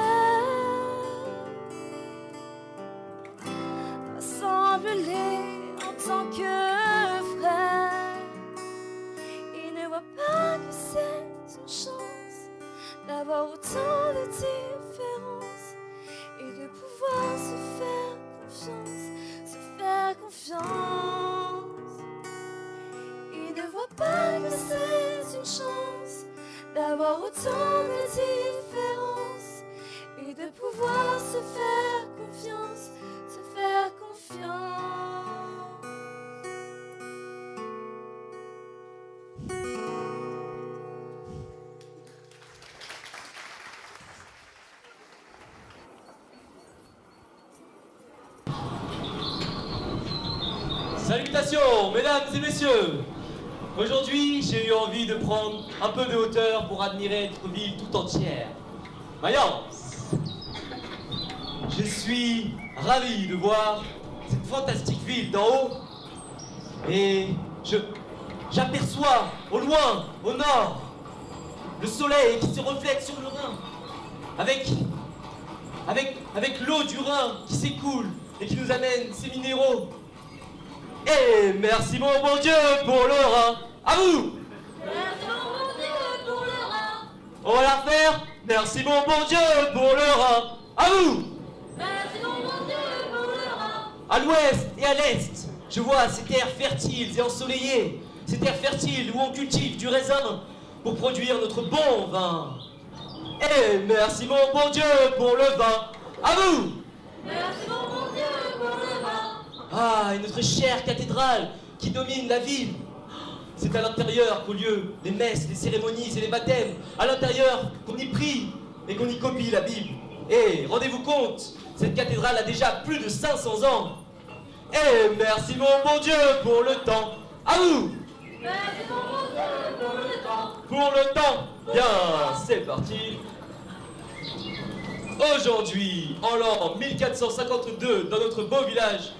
rassemble-les en tant que frères. Ils ne voient pas que c'est une chance d'avoir autant de différences et de pouvoir se faire confiance. Ils ne voient pas que c'est une chance d'avoir autant de différences et de pouvoir se faire confiance. Salutations, mesdames et messieurs. Aujourd'hui, j'ai eu envie de prendre un peu de hauteur pour admirer notre ville tout entière. Mayence. Je suis ravi de voir cette fantastique ville d'en haut. Et j'aperçois au loin, au nord, le soleil qui se reflète sur le Rhin. Avec l'eau du Rhin qui s'écoule et qui nous amène ces minéraux. Et merci mon bon Dieu pour le Rhin. À vous. Merci mon bon Dieu pour le Rhin. On va la refaire. Merci mon bon Dieu pour le Rhin. À vous. Merci mon bon Dieu pour le Rhin. À l'ouest et à l'est, je vois ces terres fertiles et ensoleillées. Ces terres fertiles où on cultive du raisin pour produire notre bon vin. Et merci mon bon Dieu pour le vin. À vous. Merci mon bon Dieu pour le vin. Ah, et notre chère cathédrale qui domine la ville. C'est à l'intérieur qu'ont lieu les messes, les cérémonies et les baptêmes. À l'intérieur qu'on y prie et qu'on y copie la Bible. Et rendez-vous compte, cette cathédrale a déjà plus de 500 ans. Et merci mon bon Dieu pour le temps. À vous. Merci mon bon Dieu pour le temps. Pour le temps. Bien, c'est parti. Aujourd'hui, en l'an 1452, dans notre beau village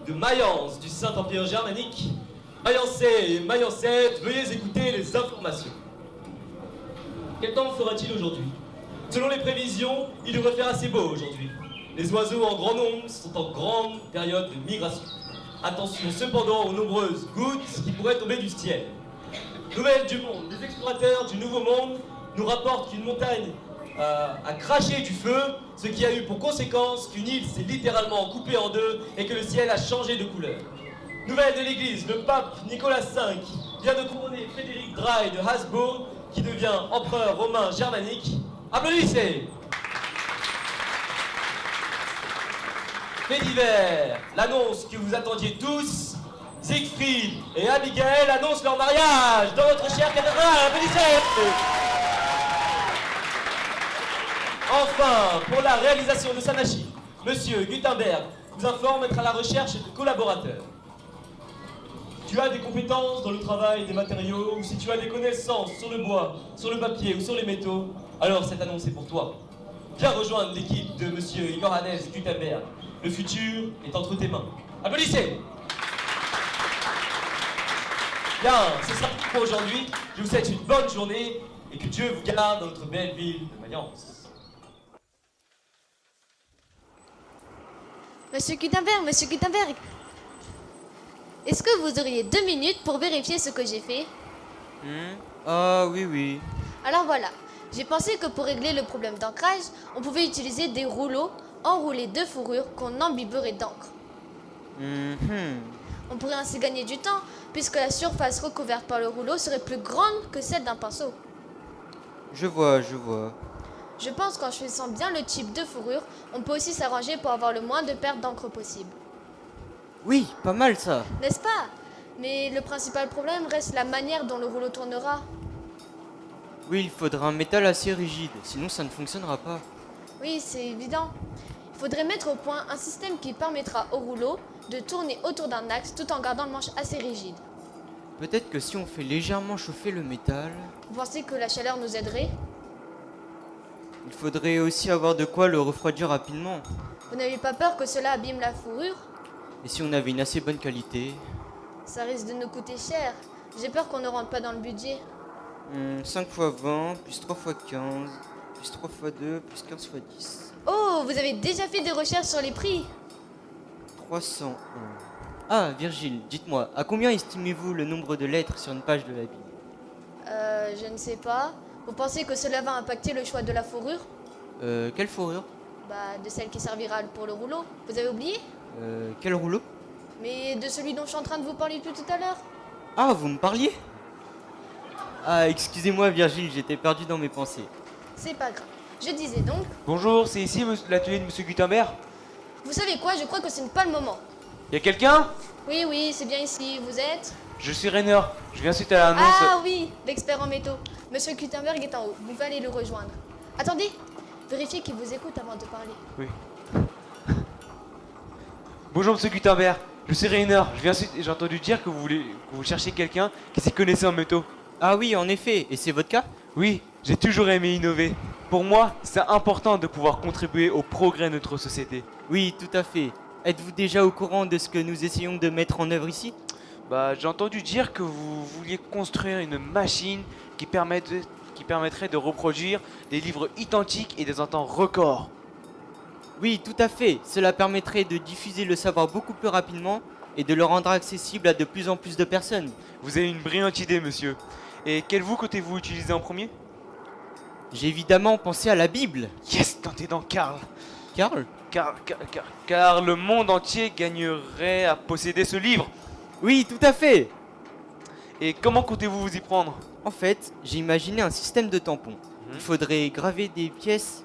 de Mayence du Saint-Empire germanique, Mayençais et Mayencettes, veuillez écouter les informations. Quel temps fera-t-il aujourd'hui? Selon les prévisions, il devrait faire assez beau aujourd'hui. Les oiseaux en grand nombre sont en grande période de migration. Attention cependant aux nombreuses gouttes qui pourraient tomber du ciel. Nouvelle du monde, les explorateurs du Nouveau Monde nous rapportent qu'une montagne a craché du feu, ce qui a eu pour conséquence qu'une île s'est littéralement coupée en deux et que le ciel a changé de couleur. Nouvelle de l'église, le pape Nicolas V vient de couronner Frédéric Draille de Habsbourg, qui devient empereur romain germanique. Applaudissez! Fait divers, l'annonce que vous attendiez tous, Siegfried et Abigail annoncent leur mariage dans notre chère cathédrale. Applaudissez! Enfin, pour la réalisation de sa machine, Monsieur Gutenberg vous informe être à la recherche de collaborateurs. Tu as des compétences dans le travail des matériaux, ou si tu as des connaissances sur le bois, sur le papier ou sur les métaux, alors cette annonce est pour toi. Viens rejoindre l'équipe de Monsieur Johannes Gutenberg. Le futur est entre tes mains. Applaudissez! Bien, ce sera tout pour aujourd'hui. Je vous souhaite une bonne journée et que Dieu vous garde dans notre belle ville de Mayence. Monsieur Gutenberg, est-ce que vous auriez 2 minutes pour vérifier ce que j'ai fait? Ah oui. Alors voilà, j'ai pensé que pour régler le problème d'ancrage, on pouvait utiliser des rouleaux enroulés de fourrure qu'on imbiberait d'encre. On pourrait ainsi gagner du temps, puisque la surface recouverte par le rouleau serait plus grande que celle d'un pinceau. Je vois. Je pense qu'en choisissant bien le type de fourrure, on peut aussi s'arranger pour avoir le moins de pertes d'encre possible. Oui, pas mal ça. N'est-ce pas? Mais le principal problème reste la manière dont le rouleau tournera. Oui, il faudra un métal assez rigide, sinon ça ne fonctionnera pas. Oui, c'est évident. Il faudrait mettre au point un système qui permettra au rouleau de tourner autour d'un axe tout en gardant le manche assez rigide. Peut-être que si on fait légèrement chauffer le métal... Vous pensez que la chaleur nous aiderait? Il faudrait aussi avoir de quoi le refroidir rapidement. Vous n'avez pas peur que cela abîme la fourrure? Et si on avait une assez bonne qualité? Ça risque de nous coûter cher. J'ai peur qu'on ne rentre pas dans le budget. 5 x 20, plus 3 x 15, plus 3 x 2, plus 15 x 10. Oh, vous avez déjà fait des recherches sur les prix? 301. Ah, Virgile, dites-moi, à combien estimez-vous le nombre de lettres sur une page de la Bible? Je ne sais pas. Vous pensez que cela va impacter le choix de la fourrure? Quelle fourrure? Bah, de celle qui servira pour le rouleau. Vous avez oublié? Quel rouleau? Mais de celui dont je suis en train de vous parler depuis tout à l'heure. Ah, vous me parliez? Ah, excusez-moi Virgile, j'étais perdu dans mes pensées. C'est pas grave. Je disais donc... Bonjour, c'est ici l'atelier de Monsieur Gutenberg? Vous savez quoi? Je crois que ce n'est pas le moment. Y a quelqu'un? Oui, c'est bien ici. Vous êtes? Je suis Rainer, je viens suite à l'annonce... Ah oui, l'expert en métaux. Monsieur Gutenberg est en haut. Vous pouvez aller le rejoindre. Attendez, vérifiez qu'il vous écoute avant de parler. Oui. Bonjour Monsieur Gutenberg, je suis Rainer, je viens suite... J'ai entendu dire que vous cherchez quelqu'un qui s'y connaissait en métaux. Ah oui, en effet, et c'est votre cas? Oui, j'ai toujours aimé innover. Pour moi, c'est important de pouvoir contribuer au progrès de notre société. Oui, tout à fait. Êtes-vous déjà au courant de ce que nous essayons de mettre en œuvre ici? Bah, j'ai entendu dire que vous vouliez construire une machine qui permettrait de reproduire des livres identiques et dans un temps record. Oui, tout à fait. Cela permettrait de diffuser le savoir beaucoup plus rapidement et de le rendre accessible à de plus en plus de personnes. Vous avez une brillante idée, monsieur. Et quel vous comptez-vous utiliser en premier? J'ai évidemment pensé à la Bible. Yes, tentez dans Karl. Karl? Car le monde entier gagnerait à posséder ce livre. Oui, tout à fait. Et comment comptez-vous vous y prendre? En fait, j'ai imaginé un système de tampons. Il faudrait graver des pièces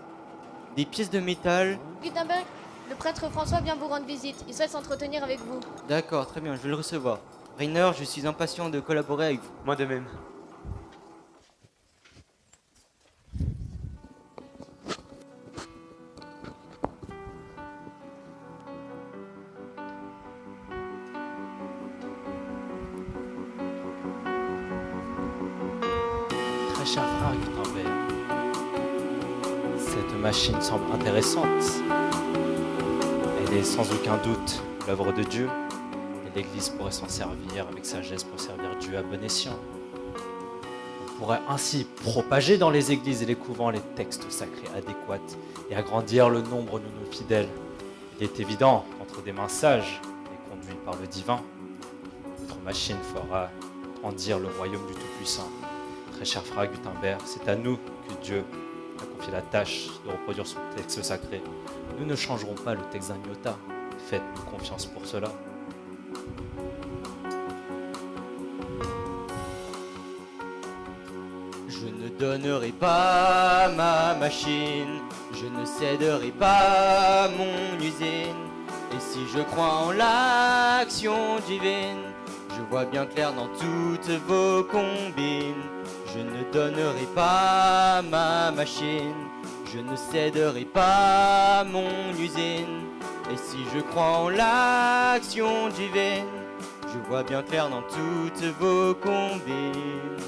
de métal. Gutenberg, le prêtre François vient vous rendre visite. Il souhaite s'entretenir avec vous. D'accord, très bien, je vais le recevoir. Rainer, je suis impatient de collaborer avec vous. Moi de même. Très cher frère Gutenberg, cette machine semble intéressante. Elle est sans aucun doute l'œuvre de Dieu, et l'Église pourrait s'en servir avec sagesse pour servir Dieu à bon escient. On pourrait ainsi propager dans les églises et les couvents les textes sacrés adéquats et agrandir le nombre de nos fidèles. Il est évident qu'entre des mains sages et conduites par le divin, votre machine fera grandir le royaume du Tout-Puissant. Très cher frère Gutenberg, c'est à nous que Dieu a confié la tâche de reproduire son texte sacré. Nous ne changerons pas le texte d'un iota. Faites-nous confiance pour cela. Je ne donnerai pas ma machine, je ne céderai pas mon usine. Et si je crois en l'action divine, je vois bien clair dans toutes vos combines. Je ne donnerai pas ma machine, je ne céderai pas mon usine. Et si je crois en l'action divine, je vois bien clair dans toutes vos combines.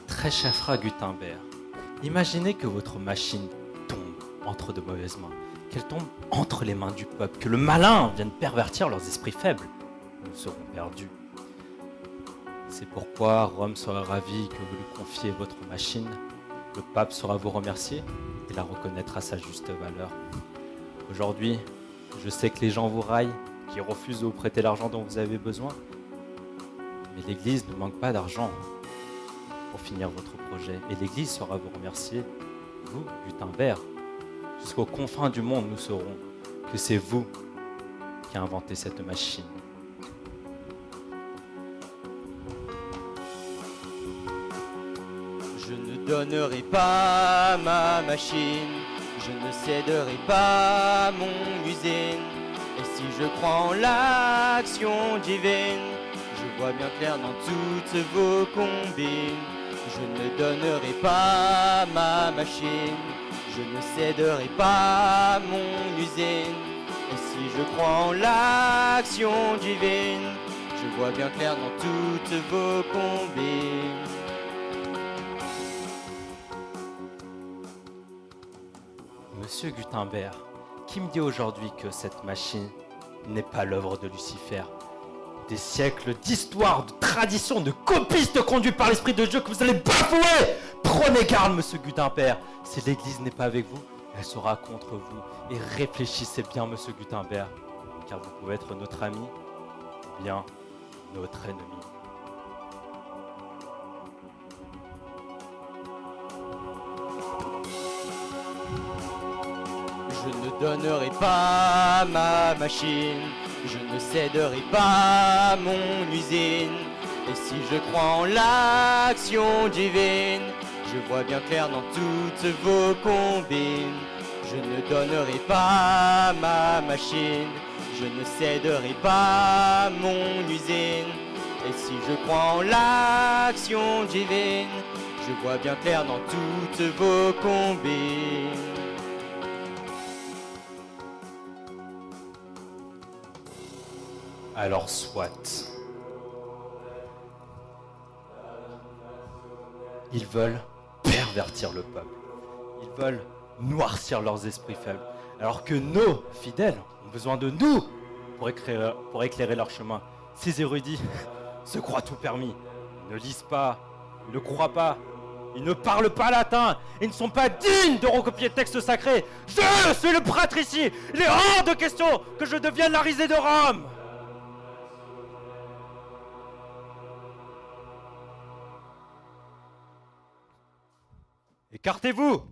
Très cher frère Gutenberg, imaginez que votre machine tombe entre de mauvaises mains, qu'elle tombe entre les mains du peuple, que le malin vienne pervertir leurs esprits faibles. Nous serons perdus. C'est pourquoi Rome sera ravie que vous lui confiez votre machine. Le pape saura vous remercier et la reconnaître à sa juste valeur. Aujourd'hui, je sais que les gens vous raillent, qui refusent de vous prêter l'argent dont vous avez besoin. Mais l'Église ne manque pas d'argent pour finir votre projet. Et l'Église saura vous remercier, vous, Gutenberg. Jusqu'aux confins du monde, nous saurons que c'est vous qui avez inventé cette machine. Je ne donnerai pas ma machine, je ne céderai pas mon usine. Et si je crois en l'action divine, je vois bien clair dans toutes vos combines. Je ne donnerai pas ma machine, je ne céderai pas mon usine. Et si je crois en l'action divine, je vois bien clair dans toutes vos combines. Monsieur Gutenberg, qui me dit aujourd'hui que cette machine n'est pas l'œuvre de Lucifer? Des siècles d'histoire, de tradition, de copistes conduits par l'Esprit de Dieu que vous allez bafouer! Prenez garde, monsieur Gutenberg. Si l'Église n'est pas avec vous, elle sera contre vous. Et réfléchissez bien, monsieur Gutenberg, car vous pouvez être notre ami ou bien notre ennemi. Je ne donnerai pas ma machine, je ne céderai pas mon usine. Et si je crois en l'action divine, je vois bien clair dans toutes vos combines. Je ne donnerai pas ma machine, je ne céderai pas mon usine. Et si je crois en l'action divine, je vois bien clair dans toutes vos combines. Alors soit. Ils veulent pervertir le peuple. Ils veulent noircir leurs esprits faibles. Alors que nos fidèles ont besoin de nous pour éclairer leur chemin. Ces érudits se croient tout permis. Ils ne lisent pas, ils ne croient pas, ils ne parlent pas latin, ils ne sont pas dignes de recopier le texte sacré. Je suis le prêtre ici. Il est hors de question que je devienne la risée de Rome. Écartez-vous!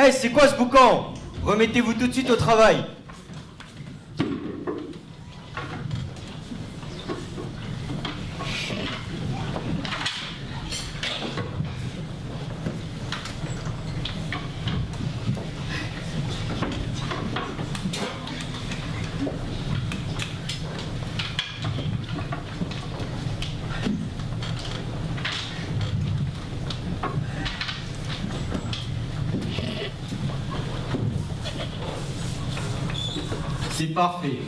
Hey, c'est quoi ce boucan? Remettez-vous tout de suite au travail. C'est parfait.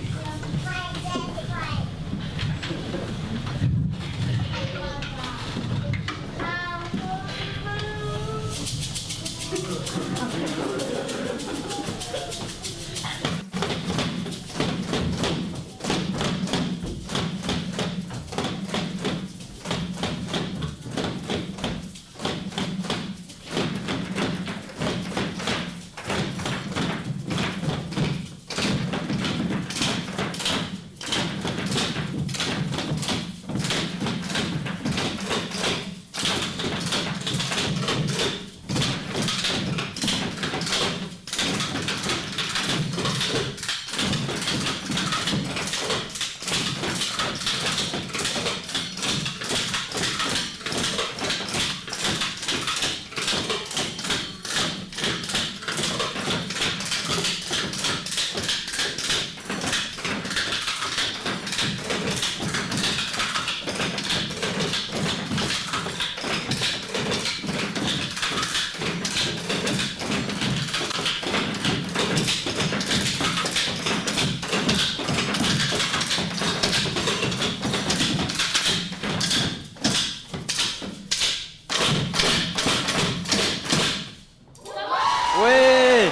Ouais!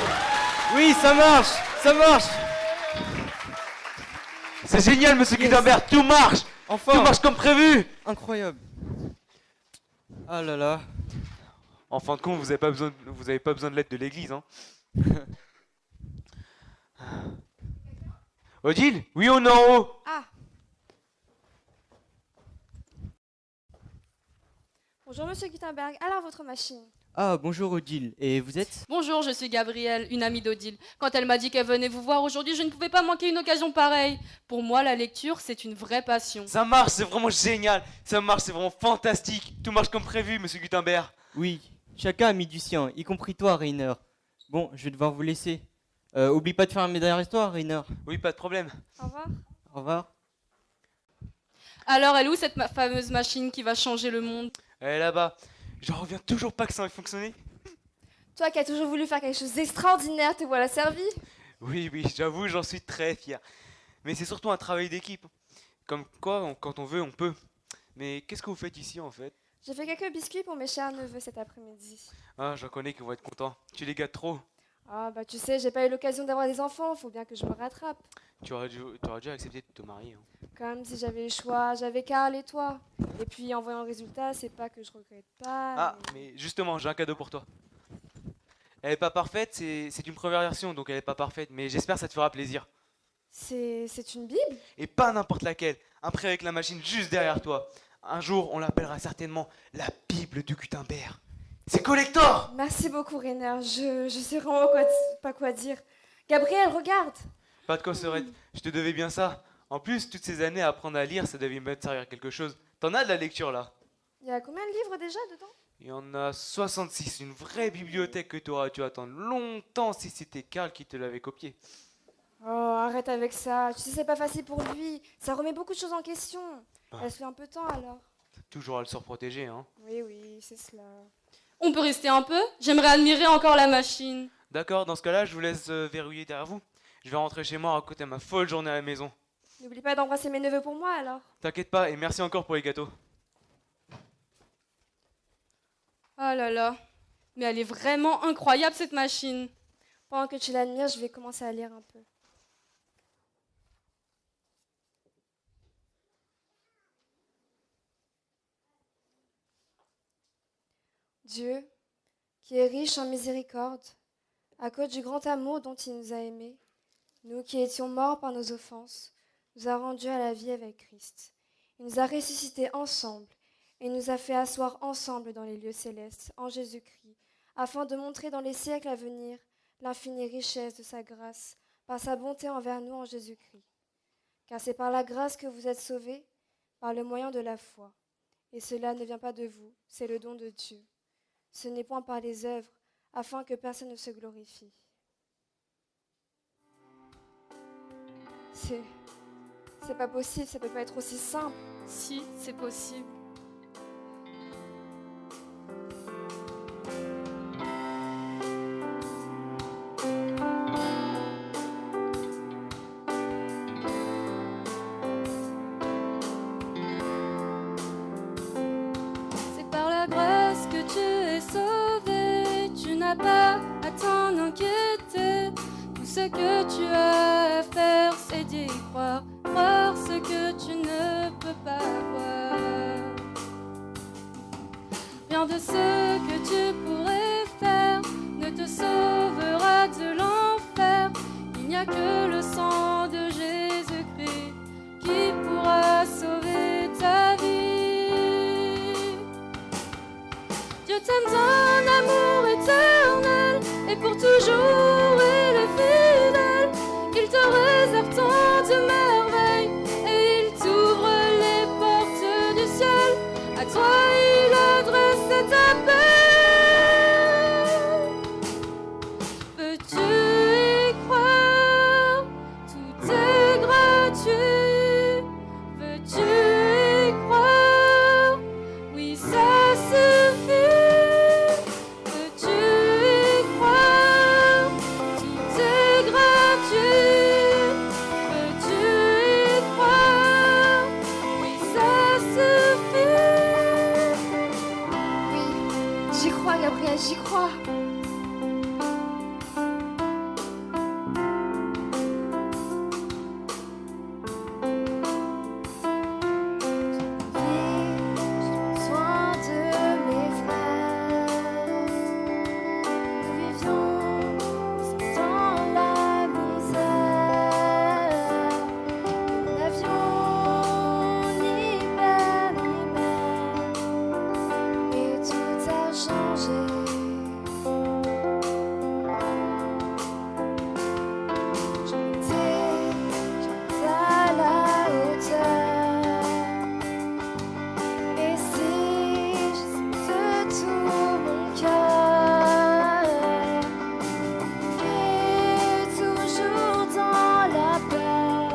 Oui, ça marche! Ça marche! C'est génial, monsieur Gutenberg, tout marche! Enfin! Tout marche comme prévu! Incroyable! Ah là là! En fin de compte, vous avez pas besoin de l'aide de l'église, hein? Odile? Oui, on est en haut! Ah. Bonjour Monsieur Gutenberg, alors votre machine. Ah, bonjour Odile. Et vous êtes? Bonjour, je suis Gabrielle, une amie d'Odile. Quand elle m'a dit qu'elle venait vous voir aujourd'hui, je ne pouvais pas manquer une occasion pareille. Pour moi, la lecture, c'est une vraie passion. Ça marche, c'est vraiment génial! Ça marche, c'est vraiment fantastique! Tout marche comme prévu, monsieur Gutenberg! Oui, chacun a mis du sien, y compris toi, Rainer. Bon, je vais devoir vous laisser. Oublie pas de faire un médaille histoire, Rainer. Oui, pas de problème. Au revoir. Au revoir. Alors, elle est où cette fameuse machine qui va changer le monde? Elle est là-bas. J'en reviens toujours pas que ça ait fonctionné. Toi qui as toujours voulu faire quelque chose d'extraordinaire, te voilà servi. Oui, j'avoue, j'en suis très fier. Mais c'est surtout un travail d'équipe. Comme quoi, quand on veut, on peut. Mais qu'est-ce que vous faites ici, en fait? J'ai fait quelques biscuits pour mes chers neveux cet après-midi. Ah, j'en connais qui vont être contents. Tu les gâtes trop. Ah bah tu sais, j'ai pas eu l'occasion d'avoir des enfants, faut bien que je me rattrape. Tu aurais dû accepter de te marier. Hein. Comme si j'avais le choix, j'avais Karl et toi. Et puis en voyant le résultat, c'est pas que je regrette pas. Ah, mais justement, j'ai un cadeau pour toi. Elle est pas parfaite, c'est une première version, donc elle est pas parfaite. Mais j'espère que ça te fera plaisir. C'est une Bible? Et pas n'importe laquelle. Un prêt avec la machine juste derrière toi. Un jour, on l'appellera certainement la Bible du Gutenberg. C'est collector! Merci beaucoup, Rainer. Je sais vraiment pas quoi dire. Gabriel, regarde! Pas de quoi Sorette, je te devais bien ça. En plus, toutes ces années à apprendre à lire, ça devait me servir à quelque chose. T'en as de la lecture là? Il y a combien de livres déjà dedans? Il y en a 66, une vraie bibliothèque que tu aurais dû attendre longtemps si c'était Karl qui te l'avait copié. Oh, arrête avec ça. Tu sais, c'est pas facile pour lui. Ça remet beaucoup de choses en question. Elle se fait un peu de temps alors. Toujours à le surprotéger, hein. Oui, c'est cela. On peut rester un peu? J'aimerais admirer encore la machine. D'accord, dans ce cas-là, je vous laisse verrouiller derrière vous. Je vais rentrer chez moi à côté de ma folle journée à la maison. N'oublie pas d'embrasser mes neveux pour moi alors. T'inquiète pas, et merci encore pour les gâteaux. Ah là là. Mais elle est vraiment incroyable cette machine. Pendant que tu l'admires, je vais commencer à lire un peu. Dieu, qui est riche en miséricorde, à cause du grand amour dont il nous a aimés, nous qui étions morts par nos offenses, nous a rendus à la vie avec Christ. Il nous a ressuscités ensemble et nous a fait asseoir ensemble dans les lieux célestes en Jésus-Christ, afin de montrer dans les siècles à venir l'infinie richesse de sa grâce, par sa bonté envers nous en Jésus-Christ. Car c'est par la grâce que vous êtes sauvés, par le moyen de la foi. Et cela ne vient pas de vous, c'est le don de Dieu. Ce n'est point par les œuvres, afin que personne ne se glorifie. C'est pas possible, ça peut pas être aussi simple. Si, c'est possible. C'est par la grâce que tu es sauvé. Tu n'as pas à t'en inquiéter. Tout ce que tu as à faire, c'est d'y croire. Croire ce que tu ne peux pas voir. Rien de ce que tu pourrais faire ne te sauvera de l'enfer. Il n'y a que le sang de Jésus-Christ qui pourra sauver ta vie. Dieu t'aime d'un amour éternel et pour toujours il est fidèle. Il te réserve tant de merveilles et il t'ouvre les portes du ciel. À toi il adresse cet appel. Veux-tu y croire? Tout est gratuit. Veux-tu y croire? Oui, ça suffit. Veux-tu y croire? Tout est gratuit. Veux-tu y croire? Oui, ça suffit. Oui, j'y crois, Gabriel, j'y crois. Soin de mes frères, nous vivions dans la misère. Nous n'avions ni père ni mère, et tout a changé. J'étais à la hauteur. Et si de tout mon cœur, et toujours dans la peur,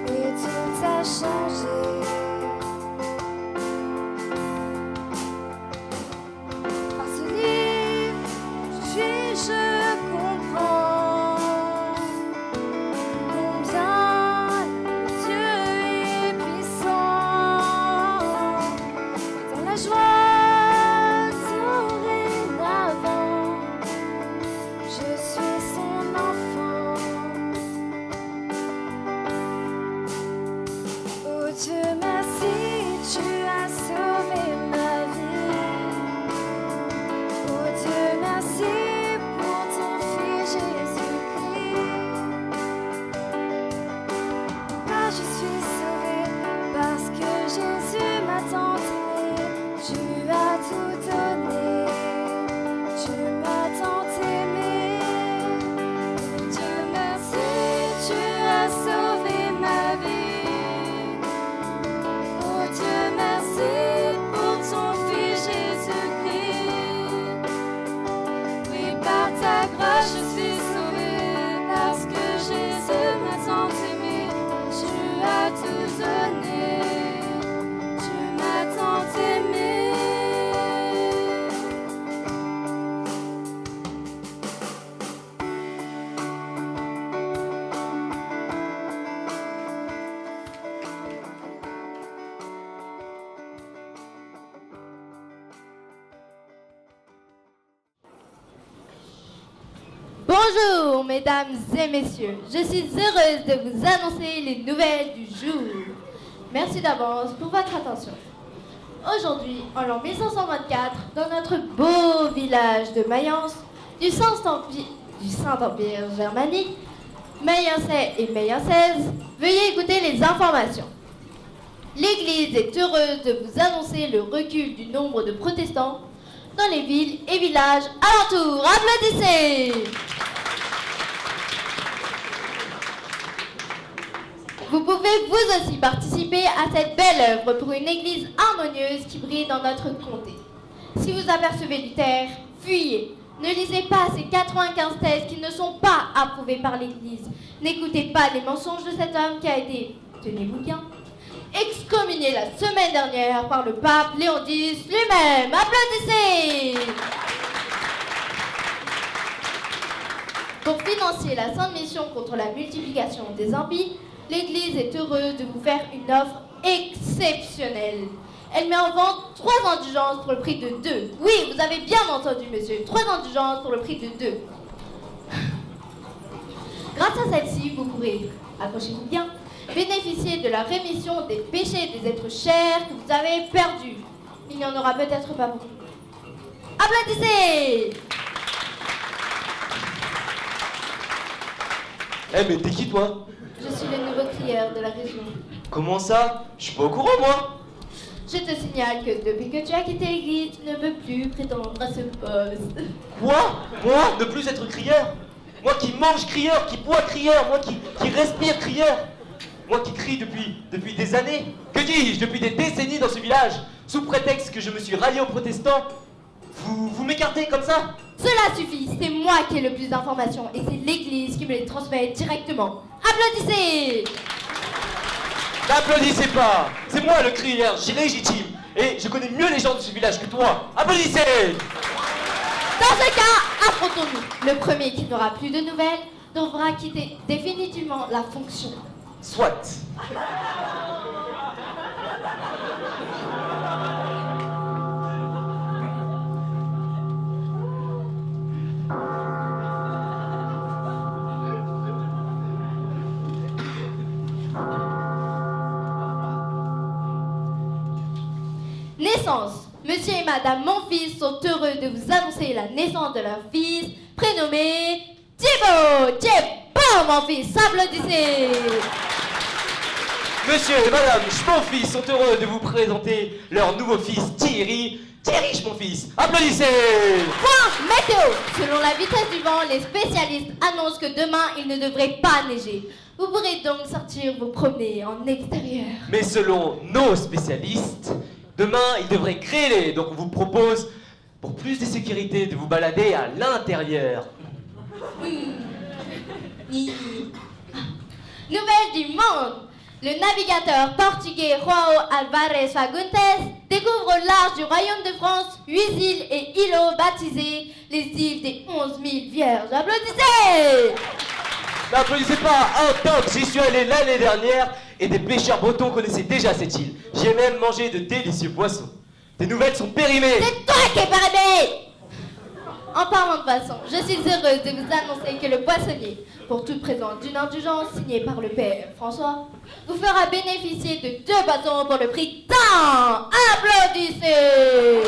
et tout a changé. Par ce livre, je comprends combien Dieu est puissant. Dans la joie dorénavant, je suis son enfant. Oh Dieu, merci, tu as sauvé ma vie. Oh Dieu, merci pour ton Fils Jésus-Christ. Là, je suis sauvée parce que Jésus m'a tant aimé. Tu as tout donné. Tu m'as tant aimé. Dieu merci, tu as sauvé ma vie. Oh Dieu merci pour ton Fils Jésus-Christ. Oui, par ta grâce je suis sauvée parce que Jésus m'a tant aimé. Tu as tout donné. Tu m'as tant aimé. Bonjour mesdames et messieurs, je suis heureuse de vous annoncer les nouvelles du jour. Merci d'avance pour votre attention. Aujourd'hui, en l'an 1524, dans notre beau village de Mayence, du Saint-Empire germanique, Mayençais et Mayençaises, veuillez écouter les informations. L'Église est heureuse de vous annoncer le recul du nombre de protestants dans les villes et villages alentours. Applaudissez! Vous pouvez vous aussi participer à cette belle œuvre pour une église harmonieuse qui brille dans notre comté. Si vous apercevez Luther, fuyez. Ne lisez pas ces 95 thèses qui ne sont pas approuvées par l'église. N'écoutez pas les mensonges de cet homme qui a été, tenez-vous bien, excommunié la semaine dernière par le pape Léon X lui-même. Applaudissez! Pour financer la Sainte Mission contre la multiplication des impies, l'Église est heureuse de vous faire une offre exceptionnelle. Elle met en vente 3 indulgences pour le prix de 2. Oui, vous avez bien entendu, monsieur. 3 indulgences pour le prix de 2. Grâce à celle-ci, vous pourrez, accrochez-vous bien, bénéficier de la rémission des péchés des êtres chers que vous avez perdus. Il n'y en aura peut-être pas beaucoup. Applaudissez! Eh mais t'es qui toi? Je suis le nouveau crieur de la région. Comment ça? Je suis pas au courant moi. Je te signale que depuis que tu as quitté l'église, tu ne peux plus prétendre à ce poste. Quoi? Moi? Ne plus être crieur? Moi qui mange crieur, qui bois crieur, moi qui respire crieur. Moi qui crie depuis des années. Que dis-je? Depuis des décennies dans ce village. Sous prétexte que je me suis rallié aux protestants. Vous m'écartez comme ça? Cela suffit, c'est moi qui ai le plus d'informations et c'est l'église qui me les transmet directement. Applaudissez! N'applaudissez pas! C'est moi le crieur légitime. Et je connais mieux les gens de ce village que toi. Applaudissez! Dans ce cas, affrontons-nous. Le premier qui n'aura plus de nouvelles devra quitter définitivement la fonction. Soit. Naissance. Monsieur et Madame Monfils sont heureux de vous annoncer la naissance de leur fils, prénommé Thibaut. Thibaut, mon fils, applaudissez. Monsieur et Madame Schmonfils sont heureux de vous présenter leur nouveau fils Thierry. Thierry Schmonfils, applaudissez. Point météo. Selon la vitesse du vent, les spécialistes annoncent que demain, il ne devrait pas neiger. Vous pourrez donc sortir vous promener en extérieur. Mais selon nos spécialistes, demain, il devrait grêler, donc on vous propose, pour plus de sécurité, de vous balader à l'intérieur. Nouvelle du monde. Le navigateur portugais João Alvarez Fagundes découvre au large du royaume de France 8 îles et îlots baptisés les îles des 11 000 Vierges. Applaudissez! N'applaudissez pas, un temps que j'y suis allé l'année dernière et des pêcheurs bretons connaissaient déjà cette île. J'y ai même mangé de délicieux poissons. Tes nouvelles sont périmées. C'est toi qui es périmé! En parlant de poissons, je suis heureuse de vous annoncer que le poissonnier, pour toute présence d'une indulgence signée par le père François, vous fera bénéficier de 2 poissons pour le prix d'un. Applaudissez!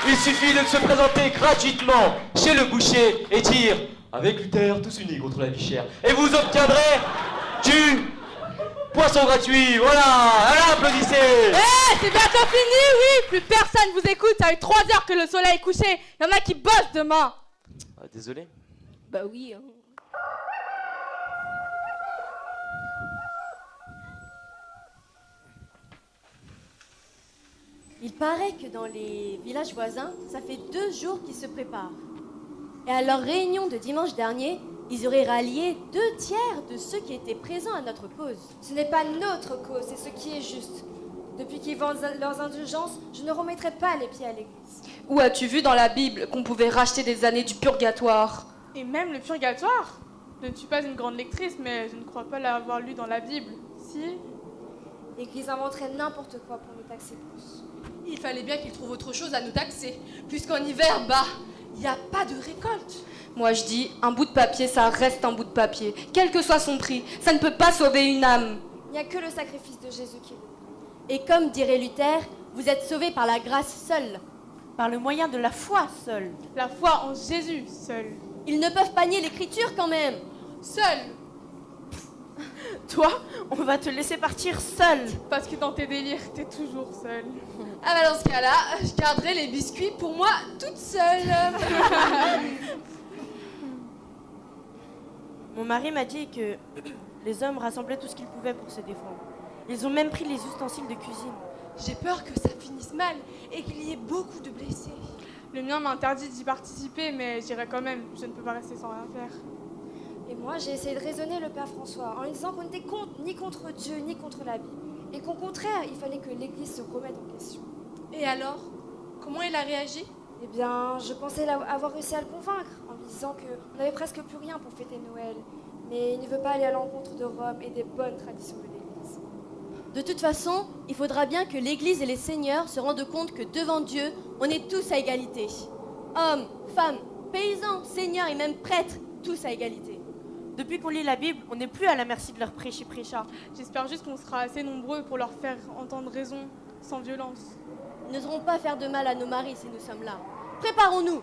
Il suffit de se présenter gratuitement chez le boucher et dire « Avec Luther, tous unis contre la vie chère » et vous obtiendrez du poisson gratuit. Voilà, allez, applaudissez. C'est bientôt fini, oui. Plus personne vous écoute. Ça a eu 3 heures que le soleil est couché. Il y en a qui bossent demain. Désolé. Bah oui. Il paraît que dans les villages voisins, ça fait 2 jours qu'ils se préparent. Et à leur réunion de dimanche dernier, ils auraient rallié 2 tiers de ceux qui étaient présents à notre cause. Ce n'est pas notre cause, c'est ce qui est juste. Depuis qu'ils vendent leurs indulgences, je ne remettrai pas les pieds à l'église. Où as-tu vu dans la Bible qu'on pouvait racheter des années du purgatoire? Et même le purgatoire? Je ne suis pas une grande lectrice, mais je ne crois pas l'avoir lu dans la Bible. Si? L'église inventerait n'importe quoi pour nous taxer plus. Il fallait bien qu'ils trouvent autre chose à nous taxer, puisqu'en hiver, il n'y a pas de récolte. Moi je dis, un bout de papier, ça reste un bout de papier. Quel que soit son prix, ça ne peut pas sauver une âme. Il n'y a que le sacrifice de Jésus qui vaut. Et comme dirait Luther, vous êtes sauvés par la grâce seule. Par le moyen de la foi seule. La foi en Jésus seule. Ils ne peuvent pas nier l'écriture quand même. Seul. Toi, on va te laisser partir seul. Parce que dans tes délires, t'es toujours seule. Ah bah dans ce cas-là, je garderai les biscuits pour moi toute seule. Mon mari m'a dit que les hommes rassemblaient tout ce qu'ils pouvaient pour se défendre. Ils ont même pris les ustensiles de cuisine. J'ai peur que ça finisse mal et qu'il y ait beaucoup de blessés. Le mien m'interdit d'y participer, mais j'irai quand même. Je ne peux pas rester sans rien faire. Et moi, j'ai essayé de raisonner le Père François en lui disant qu'on n'était ni contre Dieu, ni contre la Bible. Et qu'au contraire, il fallait que l'Église se remette en question. Et alors, comment il a réagi? Eh bien, je pensais avoir réussi à le convaincre en lui disant qu'on n'avait presque plus rien pour fêter Noël. Mais il ne veut pas aller à l'encontre de Rome et des bonnes traditions de l'Église. De toute façon, il faudra bien que l'Église et les seigneurs se rendent compte que devant Dieu, on est tous à égalité. Hommes, femmes, paysans, seigneurs et même prêtres, tous à égalité. Depuis qu'on lit la Bible, on n'est plus à la merci de leur prêchi-prêcha. J'espère juste qu'on sera assez nombreux pour leur faire entendre raison, sans violence. Ils n'oseront pas faire de mal à nos maris si nous sommes là. Préparons-nous!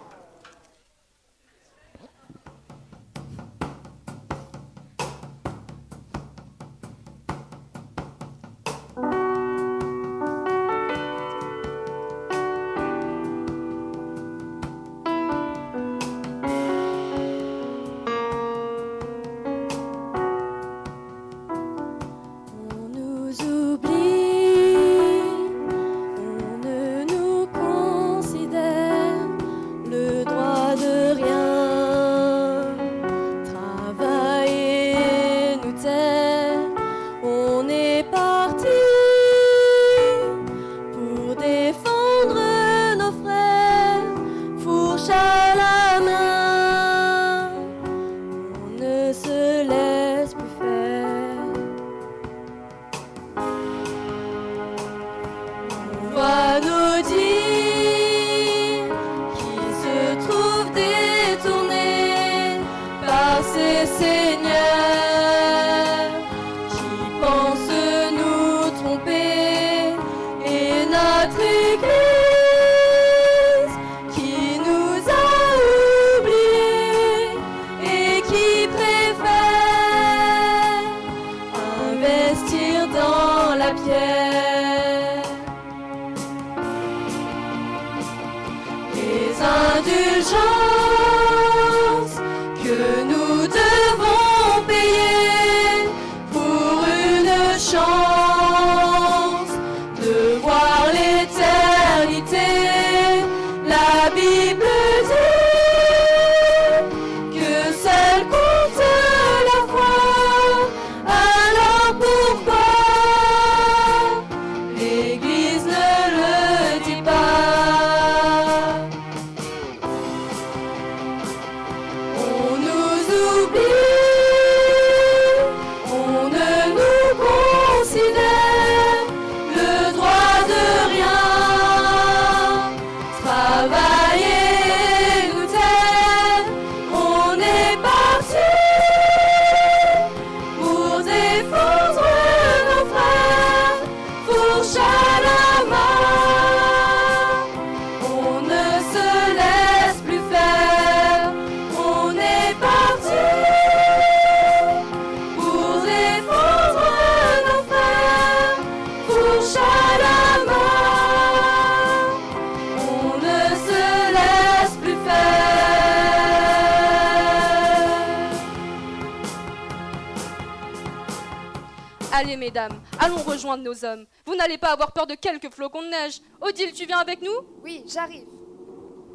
Allez, mesdames, allons rejoindre nos hommes. Vous n'allez pas avoir peur de quelques flocons de neige. Odile, tu viens avec nous? Oui, j'arrive.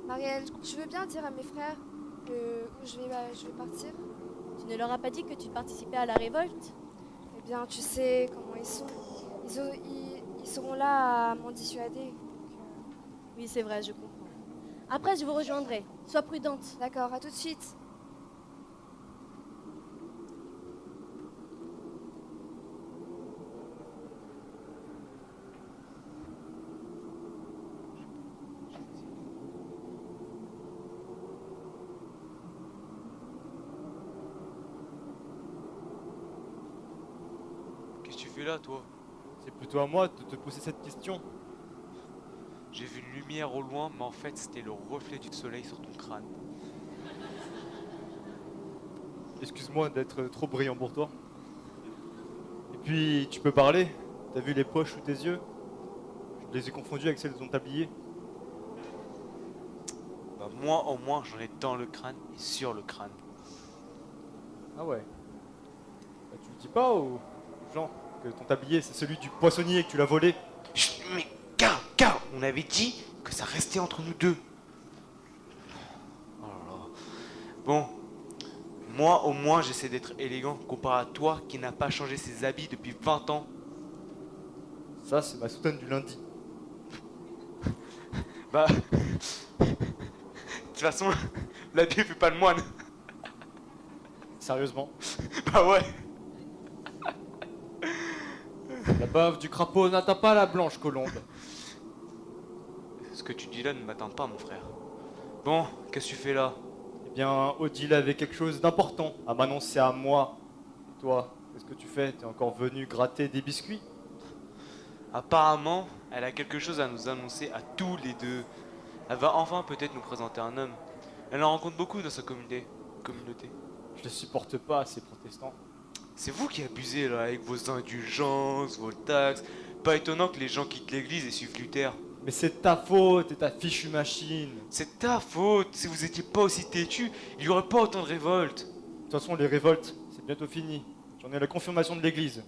Marielle, je veux bien dire à mes frères où je vais partir. Tu ne leur as pas dit que tu participais à la révolte? Eh bien, tu sais comment ils sont. Ils seront là à m'en dissuader. Oui, c'est vrai, je comprends. Après, je vous rejoindrai. Sois prudente. D'accord, à tout de suite. Qu'est-ce que tu fais là, toi? C'est plutôt à moi de te poser cette question. J'ai vu une lumière au loin, mais en fait, c'était le reflet du soleil sur ton crâne. Excuse-moi d'être trop brillant pour toi. puis, tu peux parler? T'as vu les poches sous tes yeux? Je les ai confondus avec celles de ton tablier. Bah moi au moins j'en ai dans le crâne et sur le crâne. Ah ouais. Bah, tu le dis pas aux gens que ton tablier c'est celui du poissonnier et que tu l'as volé? Chut, mais car, on avait dit que ça restait entre nous deux. Oh là là. Bon, moi au moins j'essaie d'être élégant comparé à toi qui n'a pas changé ses habits depuis 20 ans. Ça c'est ma soutane du lundi. Bah, de toute façon, l'habit fait pas le moine. Sérieusement? Bah ouais. La bave du crapaud n'atteint pas la blanche colombe. Ce que tu dis là ne m'atteint pas, mon frère. Bon, qu'est-ce que tu fais là? Eh bien, Odile avait quelque chose d'important à m'annoncer à moi. Et toi, qu'est-ce que tu fais? T'es encore venu gratter des biscuits? Apparemment, elle a quelque chose à nous annoncer à tous les deux. Elle va enfin peut-être nous présenter un homme. Elle en rencontre beaucoup dans sa communauté. Je les supporte pas, ces protestants. C'est vous qui abusez là avec vos indulgences, vos taxes. Pas étonnant que les gens quittent l'église et suivent Luther. Mais c'est ta faute et ta fichue machine. C'est ta faute. Si vous étiez pas aussi têtu, il y aurait pas autant de révoltes. De toute façon, les révoltes, c'est bientôt fini. J'en ai la confirmation de l'église.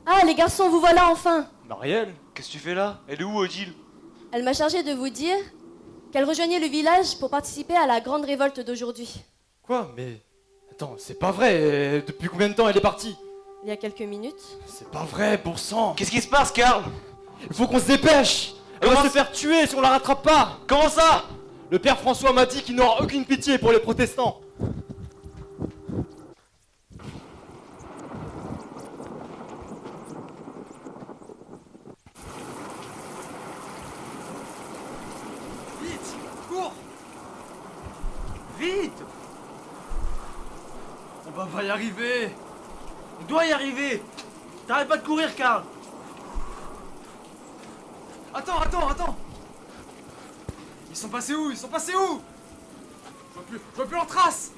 Ah, les garçons, vous voilà enfin! Marielle? Qu'est-ce que tu fais là? Elle est où, Odile? Elle m'a chargé de vous dire qu'elle rejoignait le village pour participer à la grande révolte d'aujourd'hui. Quoi? Mais... Attends, c'est pas vrai. Depuis combien de temps elle est partie? Il y a quelques minutes. C'est pas vrai, bon sang. Qu'est-ce qui se passe, Karl? Il faut qu'on se dépêche. Elle va se faire tuer si on la rattrape pas. Comment ça? Le père François m'a dit qu'il n'aura aucune pitié pour les protestants. Vite, cours! Vite! On va y arriver! On doit y arriver! T'arrêtes pas de courir, Karl! Attends! Ils sont passés où? Je vois plus leur trace!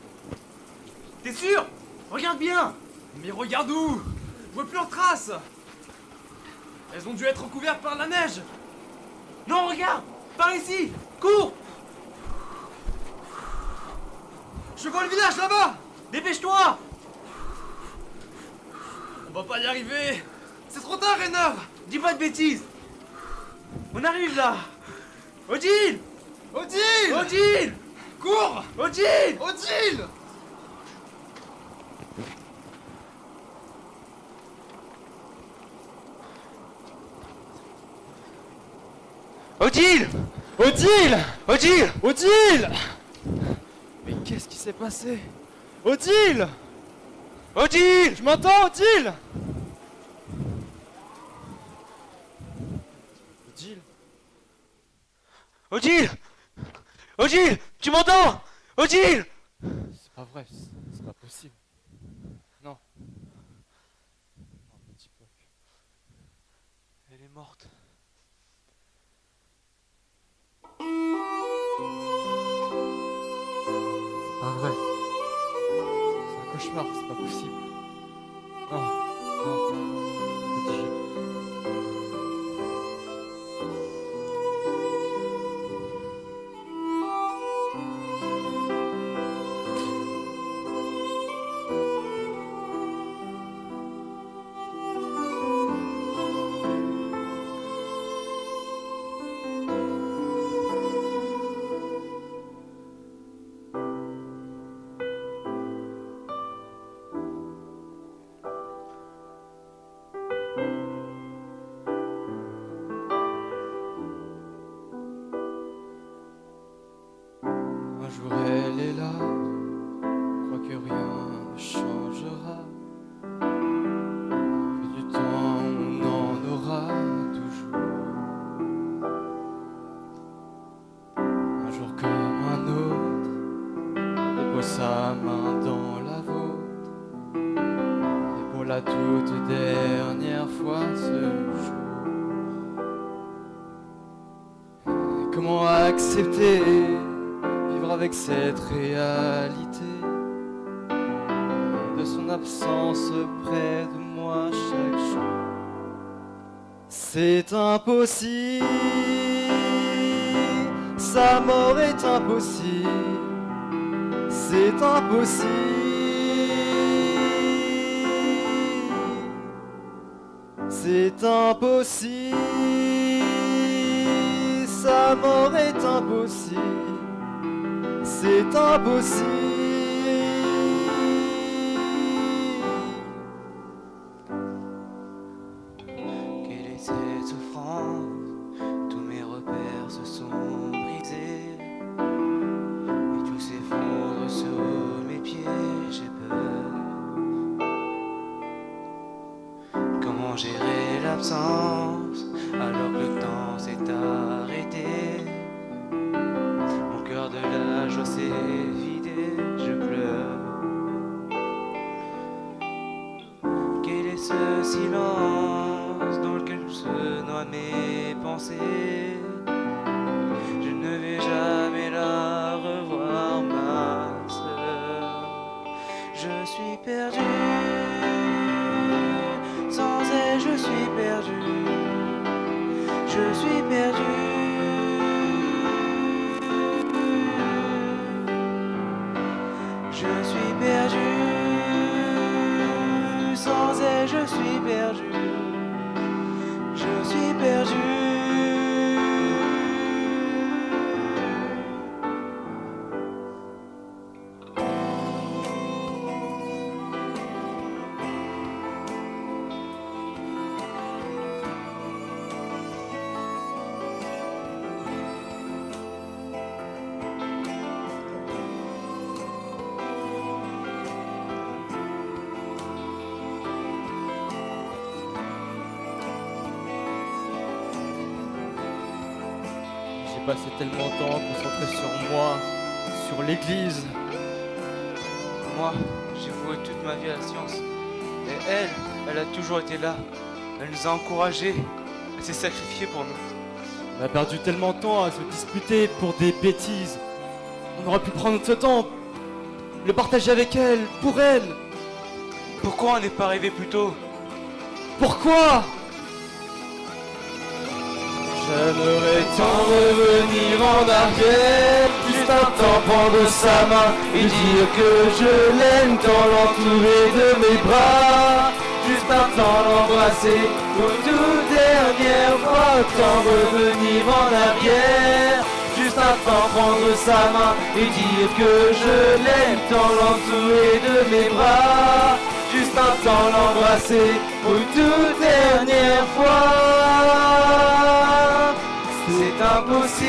T'es sûr? Regarde bien! Mais regarde où? Je vois plus leur trace! Elles ont dû être recouvertes par la neige! Non, regarde! Par ici! Cours! Je vois le village là-bas! Dépêche-toi! On va pas y arriver! C'est trop tard, Rainer! Dis pas de bêtises! On arrive là! Odile! Cours! Odile! Odile! Mais qu'est-ce qui s'est passé? Odile! Tu m'entends, Odile? Odile! Tu m'entends? Odile! C'est pas vrai, c'est pas possible. Non. Non, petit peu. Elle est morte. C'est pas vrai. C'est un cauchemar, c'est pas possible. Non. Odile. Un jour elle est là, crois que rien ne changera. Que du temps on en aura toujours. Un jour comme un autre, elle pose sa main dans la vôtre. Et pour la toute dernière fois ce jour, comment accepter avec cette réalité de son absence près de moi? moi chaque jour. C'est impossible, sa mort est impossible, c'est impossible. C'est impossible, sa mort est impossible, c'est impossible. Quelle est cette souffrance? Tous mes repères se sont brisés et tout s'effondre sous mes pieds, j'ai peur. Comment gérer l'absence alors que le temps s'est arrêté? Mon cœur de la joie s'est vidé, je pleure. Quel est ce silence dans lequel se noient mes pensées? Je ne vais jamais la revoir, ma sœur. Je suis perdu. Sans elle, je suis perdu. Je suis perdu. Je suis perdu. Sans elle, je suis perdu. Je suis perdu. J'ai passé tellement de temps concentré sur moi, sur l'église. Moi, j'ai voué toute ma vie à la science. Et elle a toujours été là. Elle nous a encouragés. Elle s'est sacrifiée pour nous. On a perdu tellement de temps à se disputer pour des bêtises. On aurait pu prendre ce temps, le partager avec elle, pour elle. Pourquoi on n'est pas arrivé plus tôt? Pourquoi? J'aimerais tant revenir en arrière, juste un temps prendre sa main et dire que je l'aime, tant l'entourer de mes bras, juste un temps l'embrasser pour toute dernière fois, tant revenir en arrière, juste un temps prendre sa main et dire que je l'aime, tant l'entourer de mes bras, juste un temps l'embrasser pour toute dernière fois. C'est impossible,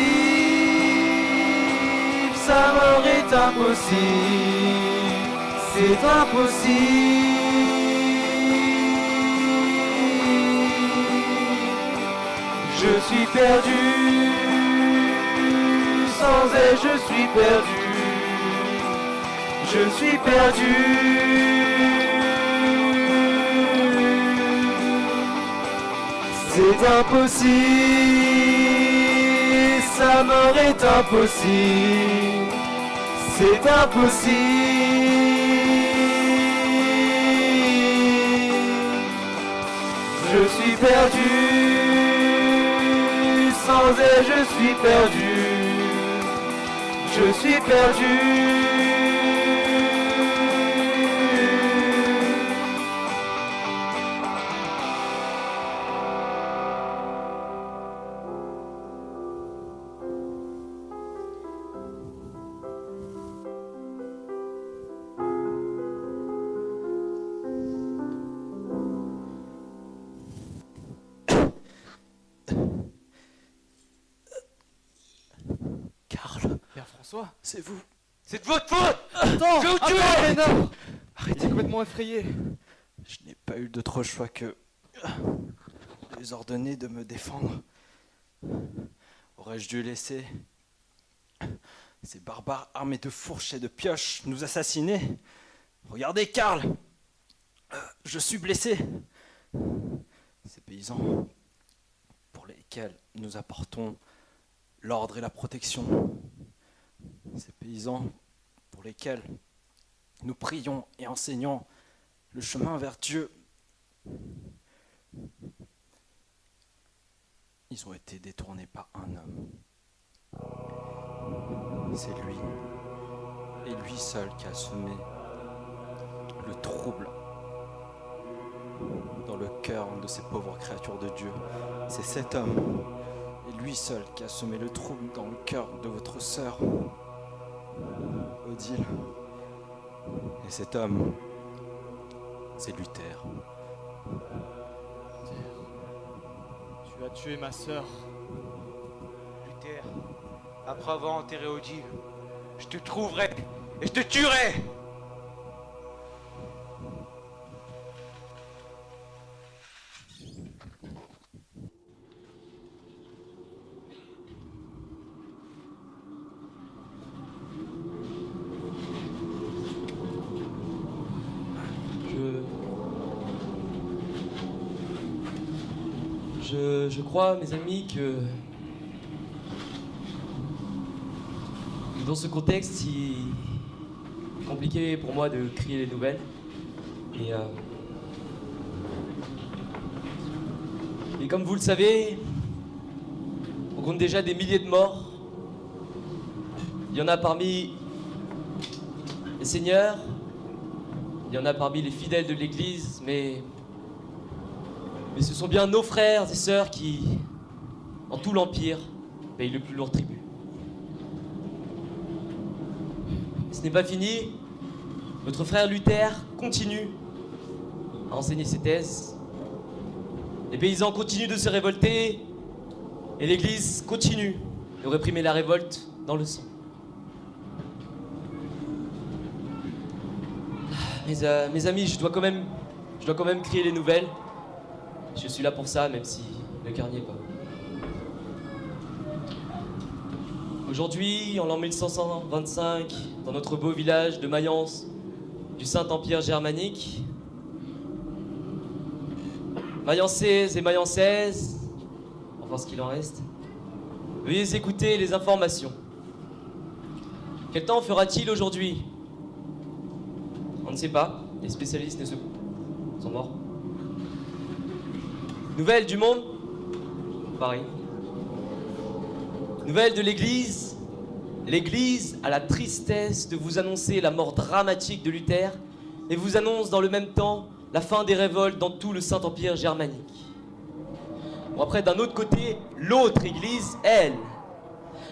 sa mort est impossible, c'est impossible. Je suis perdu, sans elle je suis perdu, je suis perdu. C'est impossible, sa mort est impossible, c'est impossible. Je suis perdu, sans elle je suis perdu, je suis perdu. François, c'est vous. C'est de votre faute. Attends, Je vais vous tuer. Léna. Arrêtez, complètement effrayé. Je n'ai pas eu d'autre choix que les ordonner de me défendre. Aurais-je dû laisser ces barbares armés de fourches et de pioches nous assassiner? Regardez, Karl, je suis blessé. Ces paysans pour lesquels nous apportons l'ordre et la protection. Ces paysans pour lesquels nous prions et enseignons le chemin vers Dieu Ils ont été détournés par un homme. C'est lui, et lui seul, qui a semé le trouble dans le cœur de ces pauvres créatures de Dieu. C'est cet homme, et lui seul, qui a semé le trouble dans le cœur de votre sœur, Odile. Et cet homme, c'est Luther. Tu as tué ma sœur. Luther, après avoir enterré Odile, je te trouverai et je te tuerai. Je crois, mes amis, que dans ce contexte si compliqué pour moi de crier les nouvelles, et comme vous le savez, on compte déjà des milliers de morts. Il y en a parmi les seigneurs, il y en a parmi les fidèles de l'Église, mais ce sont bien nos frères et sœurs qui, en tout l'Empire, payent le plus lourd tribut. Ce n'est pas fini. Notre frère Luther continue à enseigner ses thèses. Les paysans continuent de se révolter et l'Église continue de réprimer la révolte dans le sang. Mes amis, je dois quand même crier les nouvelles. Je suis là pour ça, même si le cœur n'y est pas. Aujourd'hui, en l'an 1525, dans notre beau village de Mayence, du Saint-Empire germanique, Mayençaises et Mayençaises, enfin ce qu'il en reste, veuillez écouter les informations. Quel temps fera-t-il aujourd'hui? On ne sait pas, les spécialistes sont morts. Nouvelles du monde? Pareil. Nouvelles de l'Église? L'Église a la tristesse de vous annoncer la mort dramatique de Luther et vous annonce dans le même temps la fin des révoltes dans tout le Saint-Empire germanique. Bon, après, d'un autre côté, l'autre Église, elle,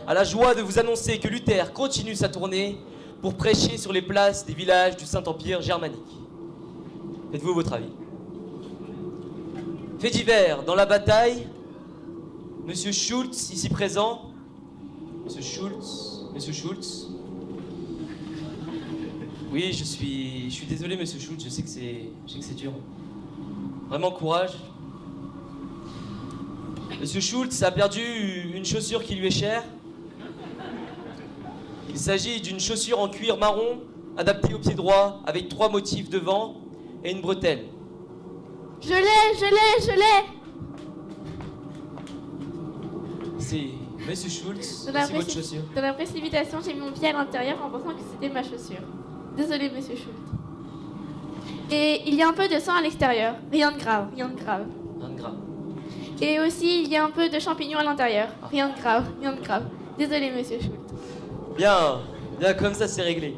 a la joie de vous annoncer que Luther continue sa tournée pour prêcher sur les places des villages du Saint-Empire germanique. Faites-vous votre avis? Fait divers, dans la bataille, Monsieur Schultz, ici présent. Monsieur Schultz. Oui, je suis désolé, Monsieur Schultz, je sais que c'est dur. Vraiment courage. Monsieur Schultz a perdu une chaussure qui lui est chère. Il s'agit d'une chaussure en cuir marron, adaptée au pied droit, avec 3 motifs devant et une bretelle. Je l'ai. C'est Monsieur Schultz, c'est votre chaussure. Dans la précipitation, j'ai mis mon pied à l'intérieur en pensant que c'était ma chaussure. Désolé, Monsieur Schultz. Et il y a un peu de sang à l'extérieur. Rien de grave. Et aussi, il y a un peu de champignons à l'intérieur. Rien de grave. Désolé, Monsieur Schultz. Bien, comme ça c'est réglé.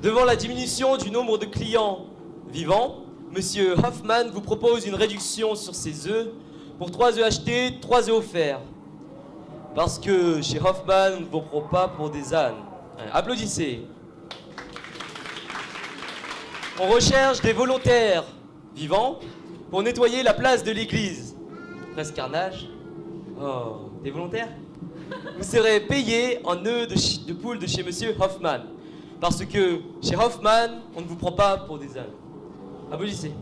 Devant la diminution du nombre de clients vivants, Monsieur Hoffman vous propose une réduction sur ses œufs. Pour 3 œufs achetés, 3 œufs offerts. Parce que chez Hoffman, on ne vous prend pas pour des ânes. Applaudissez. On recherche des volontaires vivants pour nettoyer la place de l'église. Presque carnage. Oh, des volontaires? Vous serez payés en œufs de poule de chez Monsieur Hoffman. Parce que chez Hoffman, on ne vous prend pas pour des ânes. Applaudissez.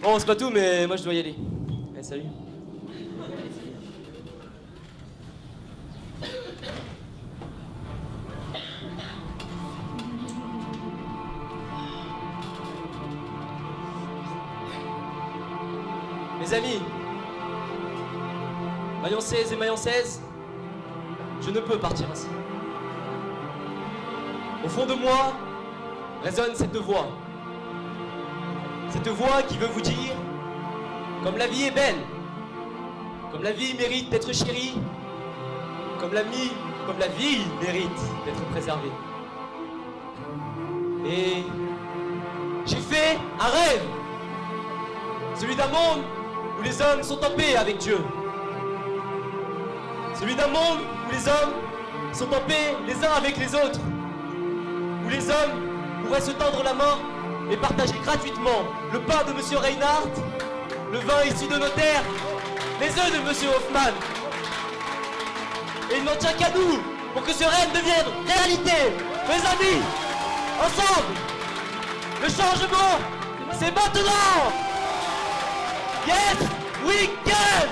Bon, c'est pas tout, mais moi je dois y aller. Allez, salut. Mes amis, Mayençaises et Mayençaises, je ne peux partir ainsi. Au fond de moi résonne cette voix. Cette voix qui veut vous dire, comme la vie est belle, comme la vie mérite d'être chérie, comme la vie mérite d'être préservée. Et j'ai fait un rêve, celui d'un monde où les hommes sont en paix avec Dieu. Celui d'un monde où les hommes sont en paix les uns avec les autres. Où les hommes pourraient se tendre la main et partager gratuitement le pain de Monsieur Reinhardt, le vin issu de nos terres, les œufs de Monsieur Hoffman. Et il n'en tient qu'à nous pour que ce rêve devienne réalité. Mes amis, ensemble, le changement, c'est maintenant. Yes, we can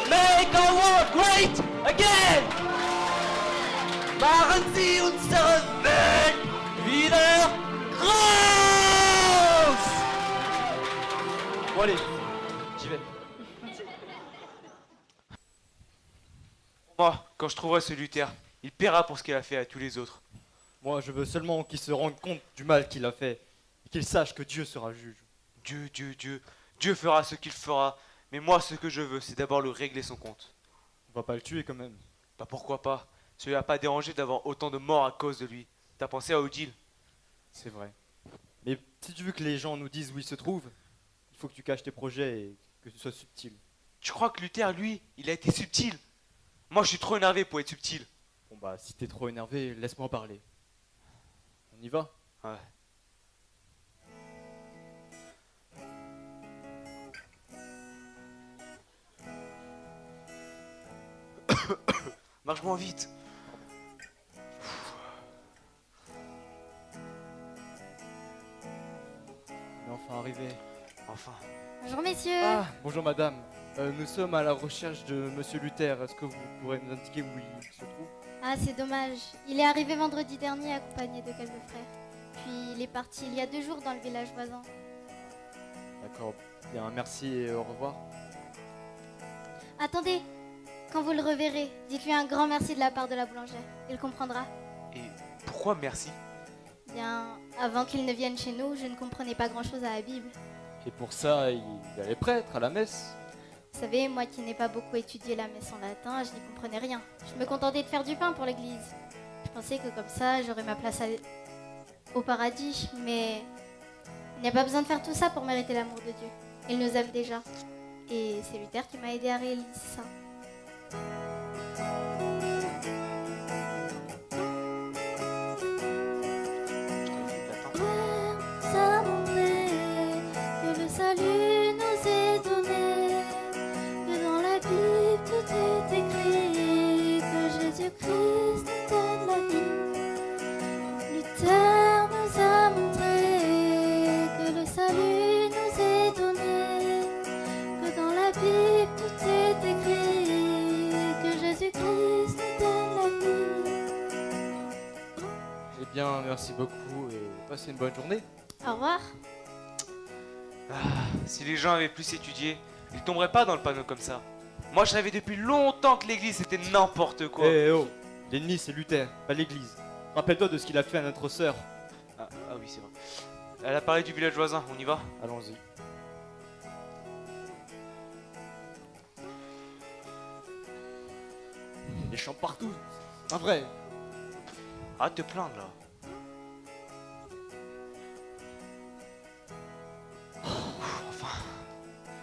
make our world great again. Machen Sie unsere Welt wieder groß. Bon allez, j'y vais. Moi, quand je trouverai ce Luther, il paiera pour ce qu'il a fait à tous les autres. Moi, je veux seulement qu'il se rende compte du mal qu'il a fait et qu'il sache que Dieu sera juge. Dieu fera ce qu'il fera, mais moi, ce que je veux, c'est d'abord lui régler son compte. On va pas le tuer quand même. Bah pourquoi pas? Ça lui a pas dérangé d'avoir autant de morts à cause de lui. T'as pensé à Odile? C'est vrai. Mais si tu veux que les gens nous disent où il se trouve, il faut que tu caches tes projets et que tu sois subtil. Tu crois que Luther, lui, il a été subtil? Moi, je suis trop énervé pour être subtil. Bon bah, si t'es trop énervé, laisse-moi parler. On y va? Ouais. Marche moins vite. On est enfin arrivé. Enfin. Bonjour messieurs. Ah, bonjour madame. Nous sommes à la recherche de Monsieur Luther. Est-ce que vous pourrez nous indiquer où il se trouve? Ah, c'est dommage. Il est arrivé vendredi dernier accompagné de quelques frères. Puis il est parti il y a 2 jours dans le village voisin. D'accord. Bien, merci et au revoir. Attendez, quand vous le reverrez, dites-lui un grand merci de la part de la boulangère. Il comprendra. Et pourquoi merci? Bien, avant qu'il ne vienne chez nous, je ne comprenais pas grand-chose à la Bible. Et pour ça, il allait prêtre à la messe. Vous savez, moi qui n'ai pas beaucoup étudié la messe en latin, je n'y comprenais rien. Je me contentais de faire du pain pour l'église. Je pensais que comme ça, j'aurais ma place au paradis, mais il n'y a pas besoin de faire tout ça pour mériter l'amour de Dieu. Il nous aime déjà. Et c'est Luther qui m'a aidé à réaliser ça. Ça montrait que le salut nous est donné, que dans la Bible tout est écrit, que Jésus-Christ nous donne la vie. Luther nous a montré que le salut nous est donné, que dans la Bible tout est écrit, que Jésus-Christ nous donne la vie. Eh bien, merci beaucoup et passez une bonne journée. Au revoir. Ah, si les gens avaient plus étudié, ils tomberaient pas dans le panneau comme ça. Moi, je savais depuis longtemps que l'église c'était n'importe quoi. Eh oh, l'ennemi c'est Luther, pas l'église. Rappelle-toi de ce qu'il a fait à notre sœur. Ah oui, c'est vrai. Elle a parlé du village voisin, on y va? Allons-y. Les chants partout, c'est un vrai. Arrête de te plaindre là.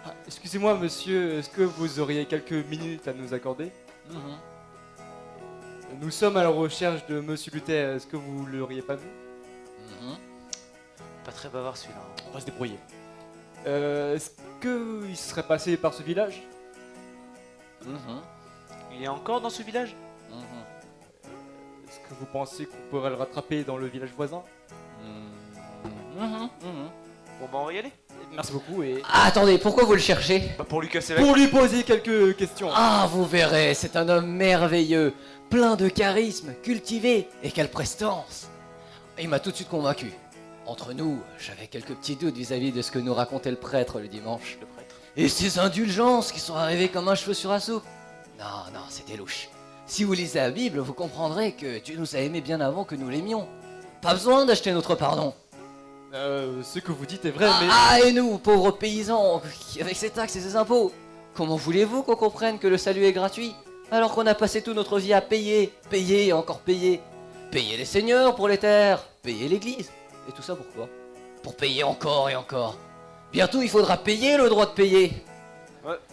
Ah, excusez-moi monsieur, est-ce que vous auriez quelques minutes à nous accorder? Nous sommes à la recherche de Monsieur Luther, est-ce que vous l'auriez pas vu? Pas très bavard celui-là. On va se débrouiller. Est-ce qu'il serait passé par ce village? Il est encore dans ce village? Est-ce que vous pensez qu'on pourrait le rattraper dans le village voisin? Bon bah on va y aller. Merci beaucoup et... Ah, attendez, pourquoi vous le cherchez? Bah pour lui casser la Pour lui poser quelques questions. Ah, vous verrez, c'est un homme merveilleux, plein de charisme, cultivé, et quelle prestance! Il m'a tout de suite convaincu. Entre nous, j'avais quelques petits doutes vis-à-vis de ce que nous racontait le prêtre le dimanche. Le prêtre. Et ces indulgences qui sont arrivées comme un cheveu sur la soupe. Non, c'était louche. Si vous lisez la Bible, vous comprendrez que Dieu nous a aimés bien avant que nous l'aimions. Pas besoin d'acheter notre pardon. Ce que vous dites est vrai, mais... Ah, et nous, pauvres paysans, avec ces taxes et ces impôts, comment voulez-vous qu'on comprenne que le salut est gratuit, alors qu'on a passé toute notre vie à payer, payer et encore payer. Payer les seigneurs pour les terres, payer l'église. Et tout ça pourquoi? Pour payer encore et encore. Bientôt, il faudra payer le droit de payer.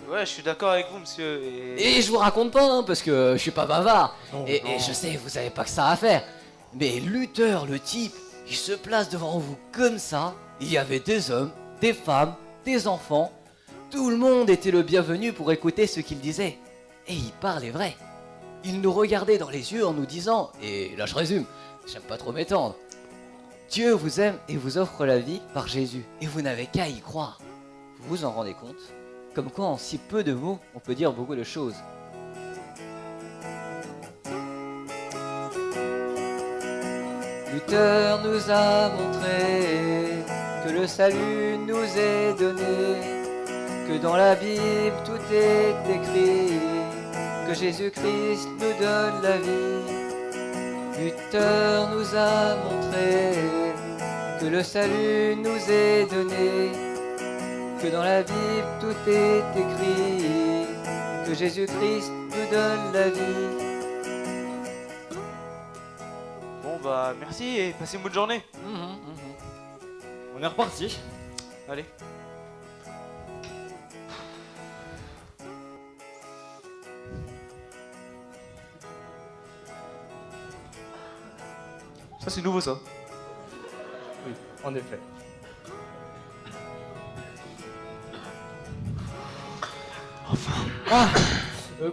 Ouais, je suis d'accord avec vous, monsieur. Et je vous raconte pas, hein, parce que je suis pas bavard. Et je sais, vous avez pas que ça à faire. Mais Luther, le type, il se place devant vous comme ça. Il y avait des hommes, des femmes, des enfants. Tout le monde était le bienvenu pour écouter ce qu'il disait. Et il parlait vrai. Il nous regardait dans les yeux en nous disant, et là je résume, j'aime pas trop m'étendre. Dieu vous aime et vous offre la vie par Jésus. Et vous n'avez qu'à y croire. Vous vous en rendez compte? Comme quoi en si peu de mots, on peut dire beaucoup de choses. Luther nous a montré que le salut nous est donné, que dans la Bible tout est écrit, que Jésus-Christ nous donne la vie. Luther nous a montré que le salut nous est donné, que dans la Bible tout est écrit, que Jésus-Christ nous donne la vie. Bon bah merci et passez une bonne journée. On est reparti. Allez. Ça c'est nouveau ça. Oui, en effet. Ah,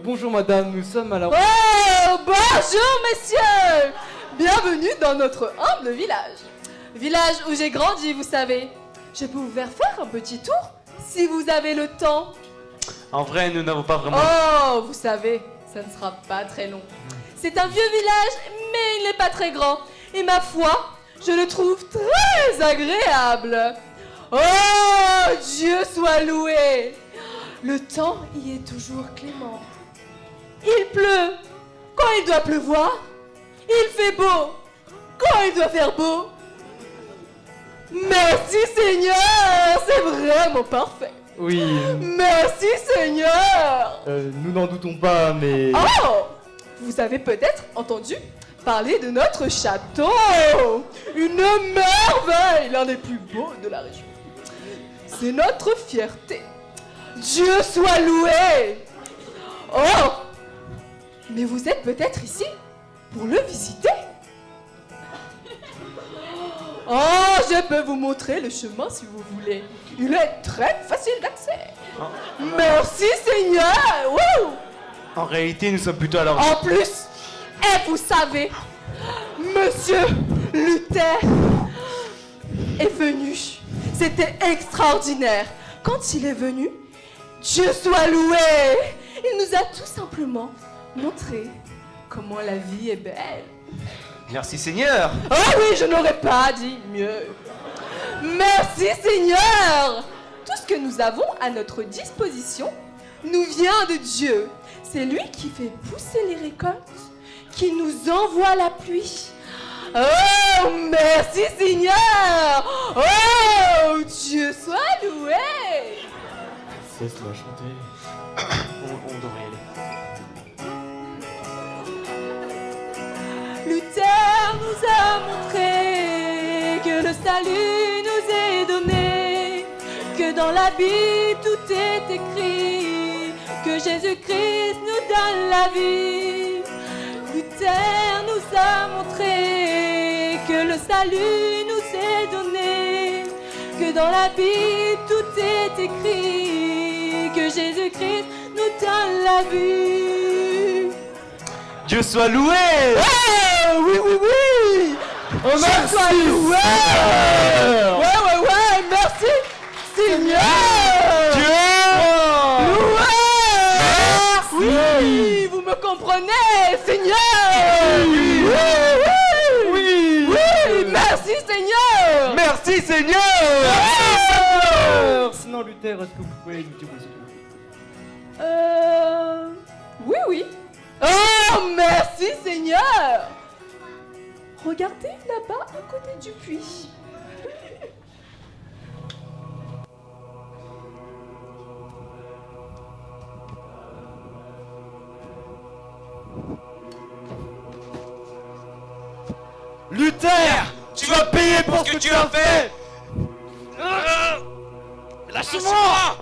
bonjour madame, nous sommes à la... Oh, bonjour messieurs. Bienvenue dans notre humble village. Village où j'ai grandi, vous savez. Je peux vous faire un petit tour, si vous avez le temps. En vrai, nous n'avons pas vraiment... Oh, vous savez, ça ne sera pas très long. C'est un vieux village, mais il n'est pas très grand. Et ma foi, je le trouve très agréable. Oh, Dieu soit loué. Le temps y est toujours clément. Il pleut quand il doit pleuvoir. Il fait beau quand il doit faire beau. Merci Seigneur, c'est vraiment parfait. Oui. Merci Seigneur. Nous n'en doutons pas, mais... Oh, vous avez peut-être entendu parler de notre château. Une merveille, l'un des plus beaux de la région. C'est notre fierté. Dieu soit loué. Oh, mais vous êtes peut-être ici pour le visiter. Oh, je peux vous montrer le chemin si vous voulez. Il est très facile d'accès. Merci Seigneur. Wouh. En réalité, nous sommes plutôt à la... En plus, et vous savez, Monsieur Luther est venu. C'était extraordinaire. Quand il est venu, Dieu soit loué. Il nous a tout simplement montré comment la vie est belle. Merci Seigneur. Oh oui, je n'aurais pas dit mieux. Merci Seigneur. Tout ce que nous avons à notre disposition nous vient de Dieu. C'est lui qui fait pousser les récoltes, qui nous envoie la pluie. Oh, merci Seigneur. Oh, Dieu soit loué. Cesse-la chanter. On devrait y aller. Luther nous a montré que le salut nous est donné, que dans la Bible tout est écrit, que Jésus-Christ nous donne la vie. Luther nous a montré que le salut nous est donné, que dans la Bible tout est écrit, que Jésus-Christ nous donne la vie. Dieu soit loué. Oh, oui, oui, oui. Oh, Dieu soit loué. Ouais, merci Seigneur. Dieu loué. Oui, vous me comprenez, Seigneur. Oui, merci Seigneur. Merci Seigneur. Sinon, Luther, est-ce que vous pouvez nous dire où c'est? Oui. Oh, merci Seigneur. Regardez là-bas à côté du puits. terre. Tu vas payer pour ce que tu as fait. Lâchez-moi!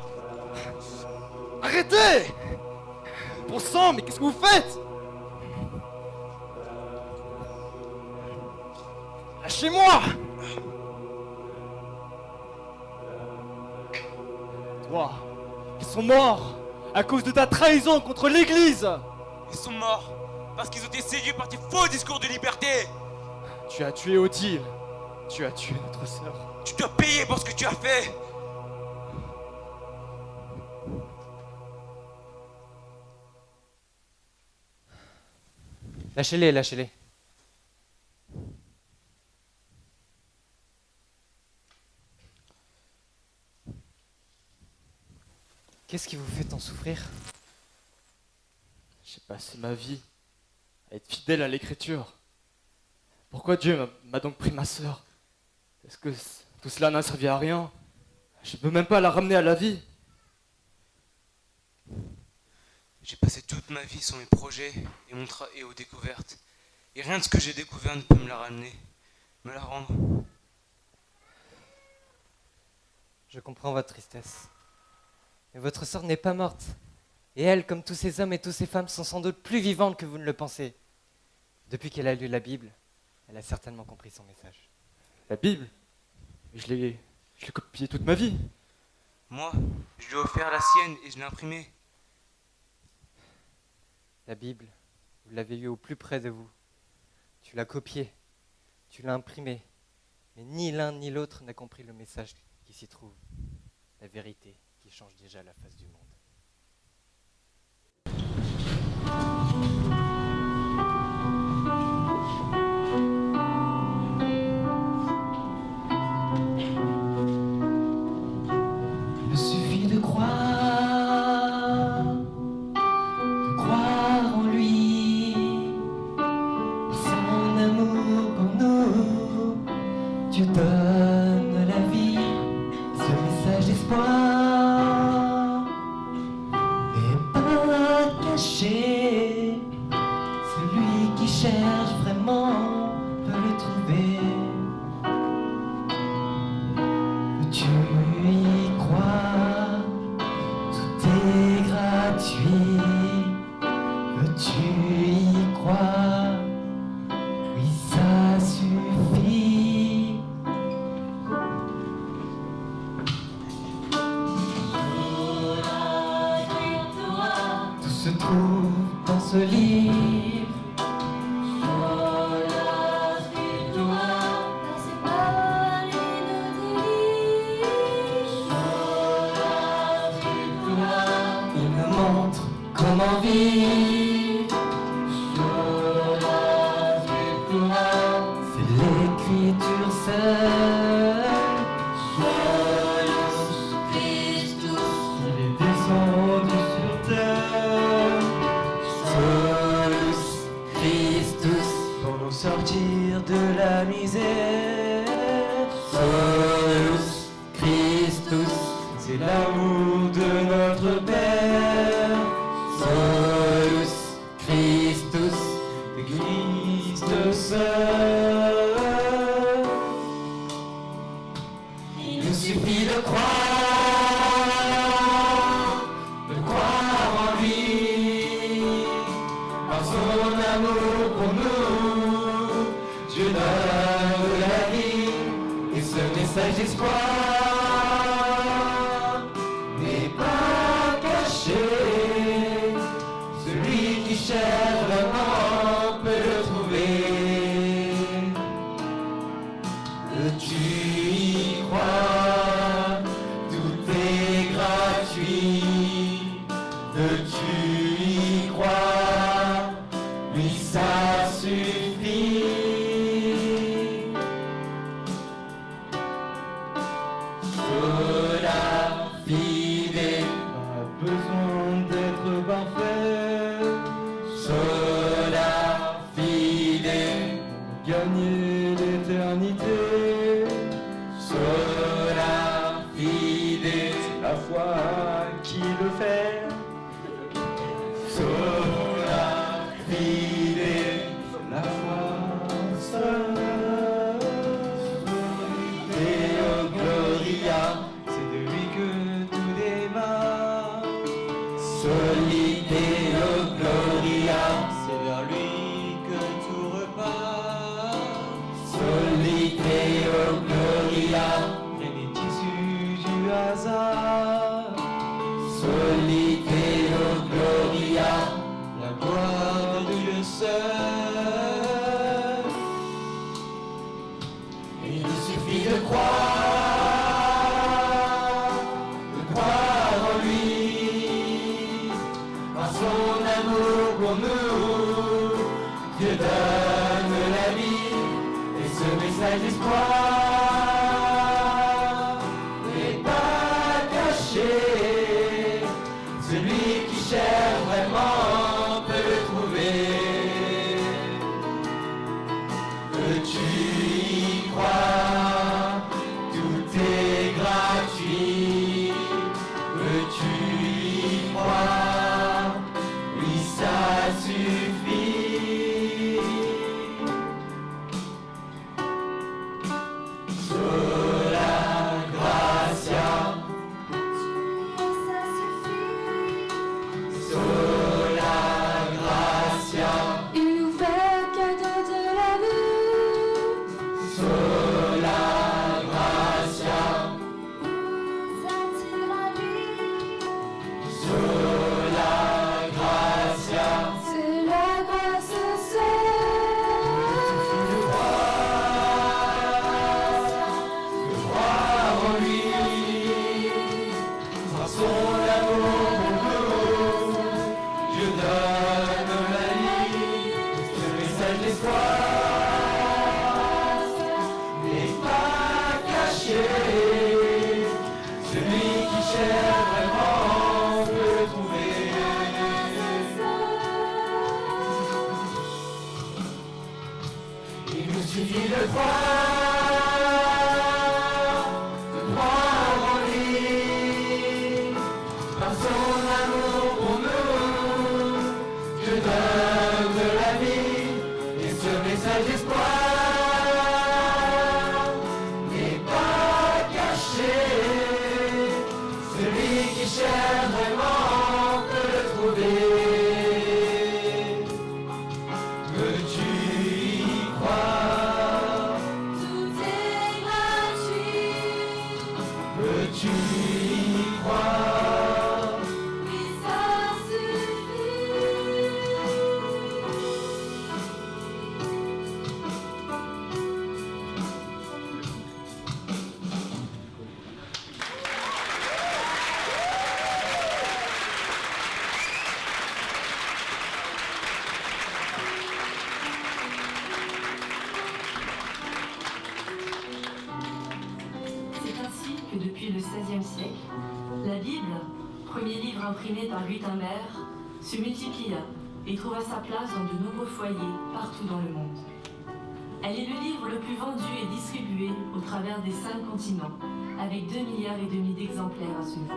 Arrêtez! Bon sang, mais qu'est-ce que vous faites? Lâchez-moi! Toi, ils sont morts à cause de ta trahison contre l'Église! Ils sont morts parce qu'ils ont été séduits par tes faux discours de liberté. Tu as tué Odile. Tu as tué notre sœur. Tu dois payer pour ce que tu as fait. Lâchez-les, lâchez-les. Qu'est-ce qui vous fait tant souffrir? J'ai passé ma vie à être fidèle à l'écriture. Pourquoi Dieu m'a donc pris ma sœur? Est-ce que tout cela n'a servi à rien? Je ne peux même pas la ramener à la vie. J'ai passé toute ma vie sur mes projets et aux découvertes. Et rien de ce que j'ai découvert ne peut me la ramener, me la rendre. Je comprends votre tristesse. Mais votre sœur n'est pas morte. Et elle, comme tous ces hommes et toutes ces femmes, sont sans doute plus vivantes que vous ne le pensez. Depuis qu'elle a lu la Bible, elle a certainement compris son message. La Bible? Je l'ai copiée toute ma vie. Moi, je lui ai offert la sienne et je l'ai imprimée. La Bible, vous l'avez eue au plus près de vous. Tu l'as copiée, tu l'as imprimée. Mais ni l'un ni l'autre n'a compris le message qui s'y trouve. La vérité qui change déjà la face du monde. Il suffit de croire en lui, son amour pour nous. Dieu donne la vie, ce message d'espoir n'est pas caché. Celui qui cherche vraiment peut le trouver. Tu y crois, tout est gratuit. Veux-tu y croire? Oui, ça suffit. Tout se trouve dans ce livre. Il me montre comment vivre. C'est l'écriture seule. Il est descendu sur terre. Solus Christus, pour nous sortir de la misère. Solus Christus, c'est l'amour de notre Père. Solus Christus, l'Église de sœur. Il nous suffit de croire en lui, par son amour pour nous. Dieu donne la vie et ce message d'espoir n'est pas caché. Celui qui cherche vraiment peut le trouver. Tu y crois, tout est gratuit. Tu y crois, oui ça suffit. Sola fide, pas besoin d'être parfait. Sola fide, gagner l'éternité. Sola Il nous suffit de croire en lui. Par son amour pour nous, Dieu donne la vie. Et ce message d'espoir n'est pas caché. Celui qui cherche vraiment peut le trouver. Veux-tu y croire? Tout est gratuit. Veux-tu y croire? Oui, ça suffit. Sola Gracia. Sola Gracia. Il nous fait cadeau de la vie. Sola Gracia. Sola Gracia. C'est la grâce seule. Croire en lui, par son amour pour nous, Dieu donne la vie. Ce message d'espoir n'est pas caché. Celui qui cherche vraiment peut le trouver. Il nous suffit de croire en lui. Par son amour pour nous, Dieu donne de la vie. Et ce message d'espoir n'est pas caché. Celui qui cherche vraiment peut le trouver. Veux-tu y croire? Tout est gratuit. Veux-tu y croire? Oui, ça suffit. C'est ainsi que depuis le XVIe siècle, la Bible, premier livre imprimé par Gutenberg, se multiplia et trouva sa place dans de nombreux foyers partout dans le monde. Elle est le livre le plus vendu et distribué au travers des 5 continents, avec 2,5 milliards d'exemplaires à ce jour.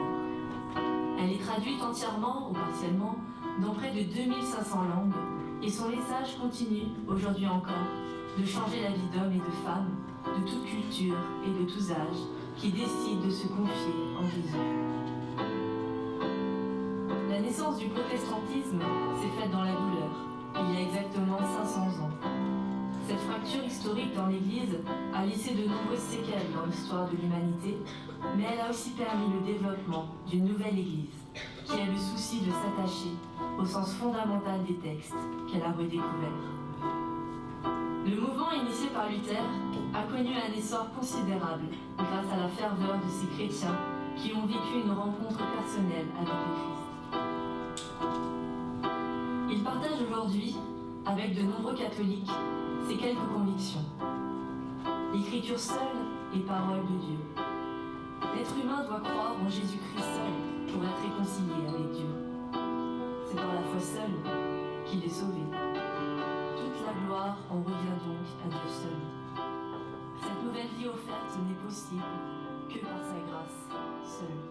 Elle est traduite entièrement ou partiellement dans près de 2500 langues et son message continue, aujourd'hui encore, de changer la vie d'hommes et de femmes, de toute culture et de tous âges, qui décident de se confier en Jésus. La naissance du protestantisme s'est faite dans la douleur, il y a exactement 500 ans. Cette fracture historique dans l'Église a laissé de nombreuses séquelles dans l'histoire de l'humanité, mais elle a aussi permis le développement d'une nouvelle Église, qui a le souci de s'attacher au sens fondamental des textes qu'elle a redécouverts. Le mouvement initié par Luther a connu un essor considérable grâce à la ferveur de ces chrétiens qui ont vécu une rencontre personnelle avec le Christ. Ils partagent aujourd'hui, avec de nombreux catholiques, ces quelques convictions. L'écriture seule est parole de Dieu. L'être humain doit croire en Jésus-Christ seul pour être réconcilié avec Dieu. C'est par la foi seule qu'il est sauvé. Toute la gloire en revient donc à Dieu seul. Cette nouvelle vie offerte n'est possible que par sa grâce seule.